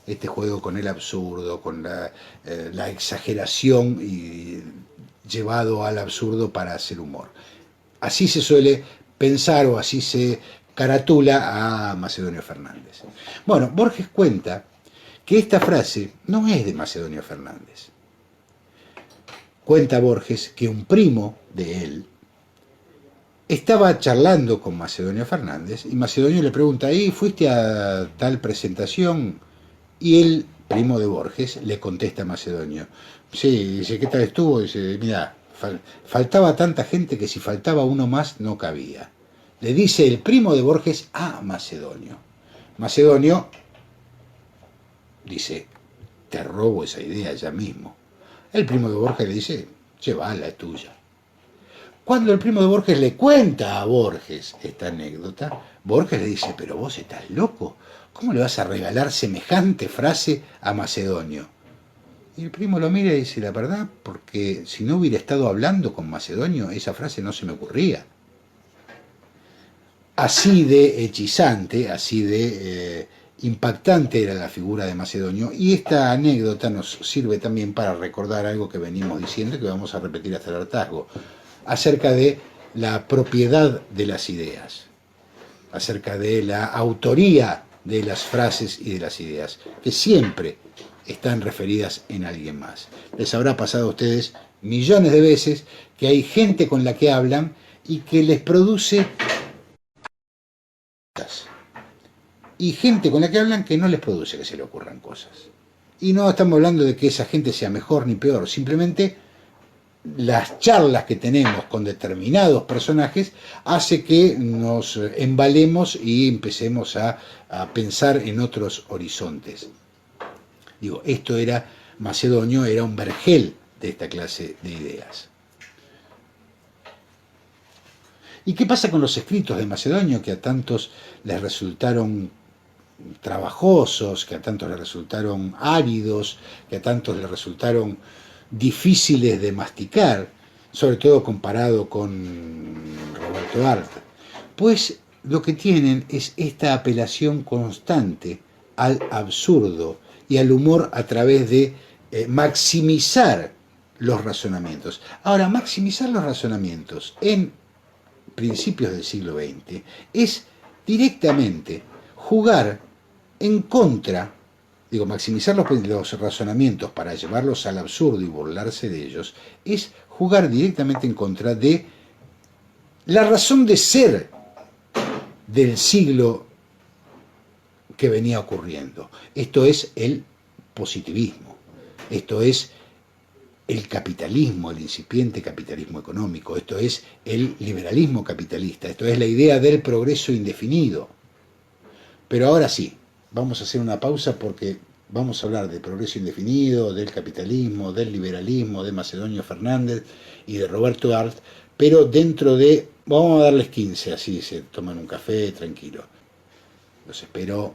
Este juego con el absurdo, con la exageración y llevado al absurdo para hacer humor. Así se suele pensar o así se caratula a Macedonio Fernández. Bueno, Borges cuenta que esta frase no es de Macedonio Fernández. Cuenta Borges que un primo de él estaba charlando con Macedonio Fernández y Macedonio le pregunta, ¿y fuiste a tal presentación? Y el primo de Borges le contesta a Macedonio, sí, dice, ¿qué tal estuvo? Dice, mira, faltaba tanta gente que si faltaba uno más no cabía. Le dice el primo de Borges a Macedonio. Macedonio dice, te robo esa idea ya mismo. El primo de Borges le dice, llévala, es tuya. Cuando el primo de Borges le cuenta a Borges esta anécdota, Borges le dice, pero vos estás loco, ¿cómo le vas a regalar semejante frase a Macedonio? Y el primo lo mira y dice, la verdad, porque si no hubiera estado hablando con Macedonio, esa frase no se me ocurría. Así de hechizante, así de impactante era la figura de Macedonio, y esta anécdota nos sirve también para recordar algo que venimos diciendo y que vamos a repetir hasta el hartazgo, acerca de la propiedad de las ideas, acerca de la autoría de las frases y de las ideas, que siempre están referidas en alguien más. Les habrá pasado a ustedes millones de veces que hay gente con la que hablan y que les produce cosas, y gente con la que hablan que no les produce que se le ocurran cosas. Y no estamos hablando de que esa gente sea mejor ni peor, simplemente las charlas que tenemos con determinados personajes hace que nos embalemos y empecemos a pensar en otros horizontes. Digo, esto era, Macedonio era un vergel de esta clase de ideas. ¿Y qué pasa con los escritos de Macedonio, que a tantos les resultaron trabajosos, que a tantos les resultaron áridos, que a tantos les resultaron difíciles de masticar, sobre todo comparado con Roberto Arlt? Pues lo que tienen es esta apelación constante al absurdo y al humor a través de maximizar los razonamientos. Ahora, maximizar los razonamientos en principios del siglo XX es directamente jugar en contra, digo, maximizar los razonamientos para llevarlos al absurdo y burlarse de ellos, es jugar directamente en contra de la razón de ser del siglo que venía ocurriendo. Esto es el positivismo, esto es el capitalismo, el incipiente capitalismo económico, esto es el liberalismo capitalista, esto es la idea del progreso indefinido. Pero ahora sí, vamos a hacer una pausa porque vamos a hablar de progreso indefinido, del capitalismo, del liberalismo, de Macedonio Fernández y de Roberto Arlt, pero dentro de, vamos a darles 15, así se toman un café tranquilo. Los espero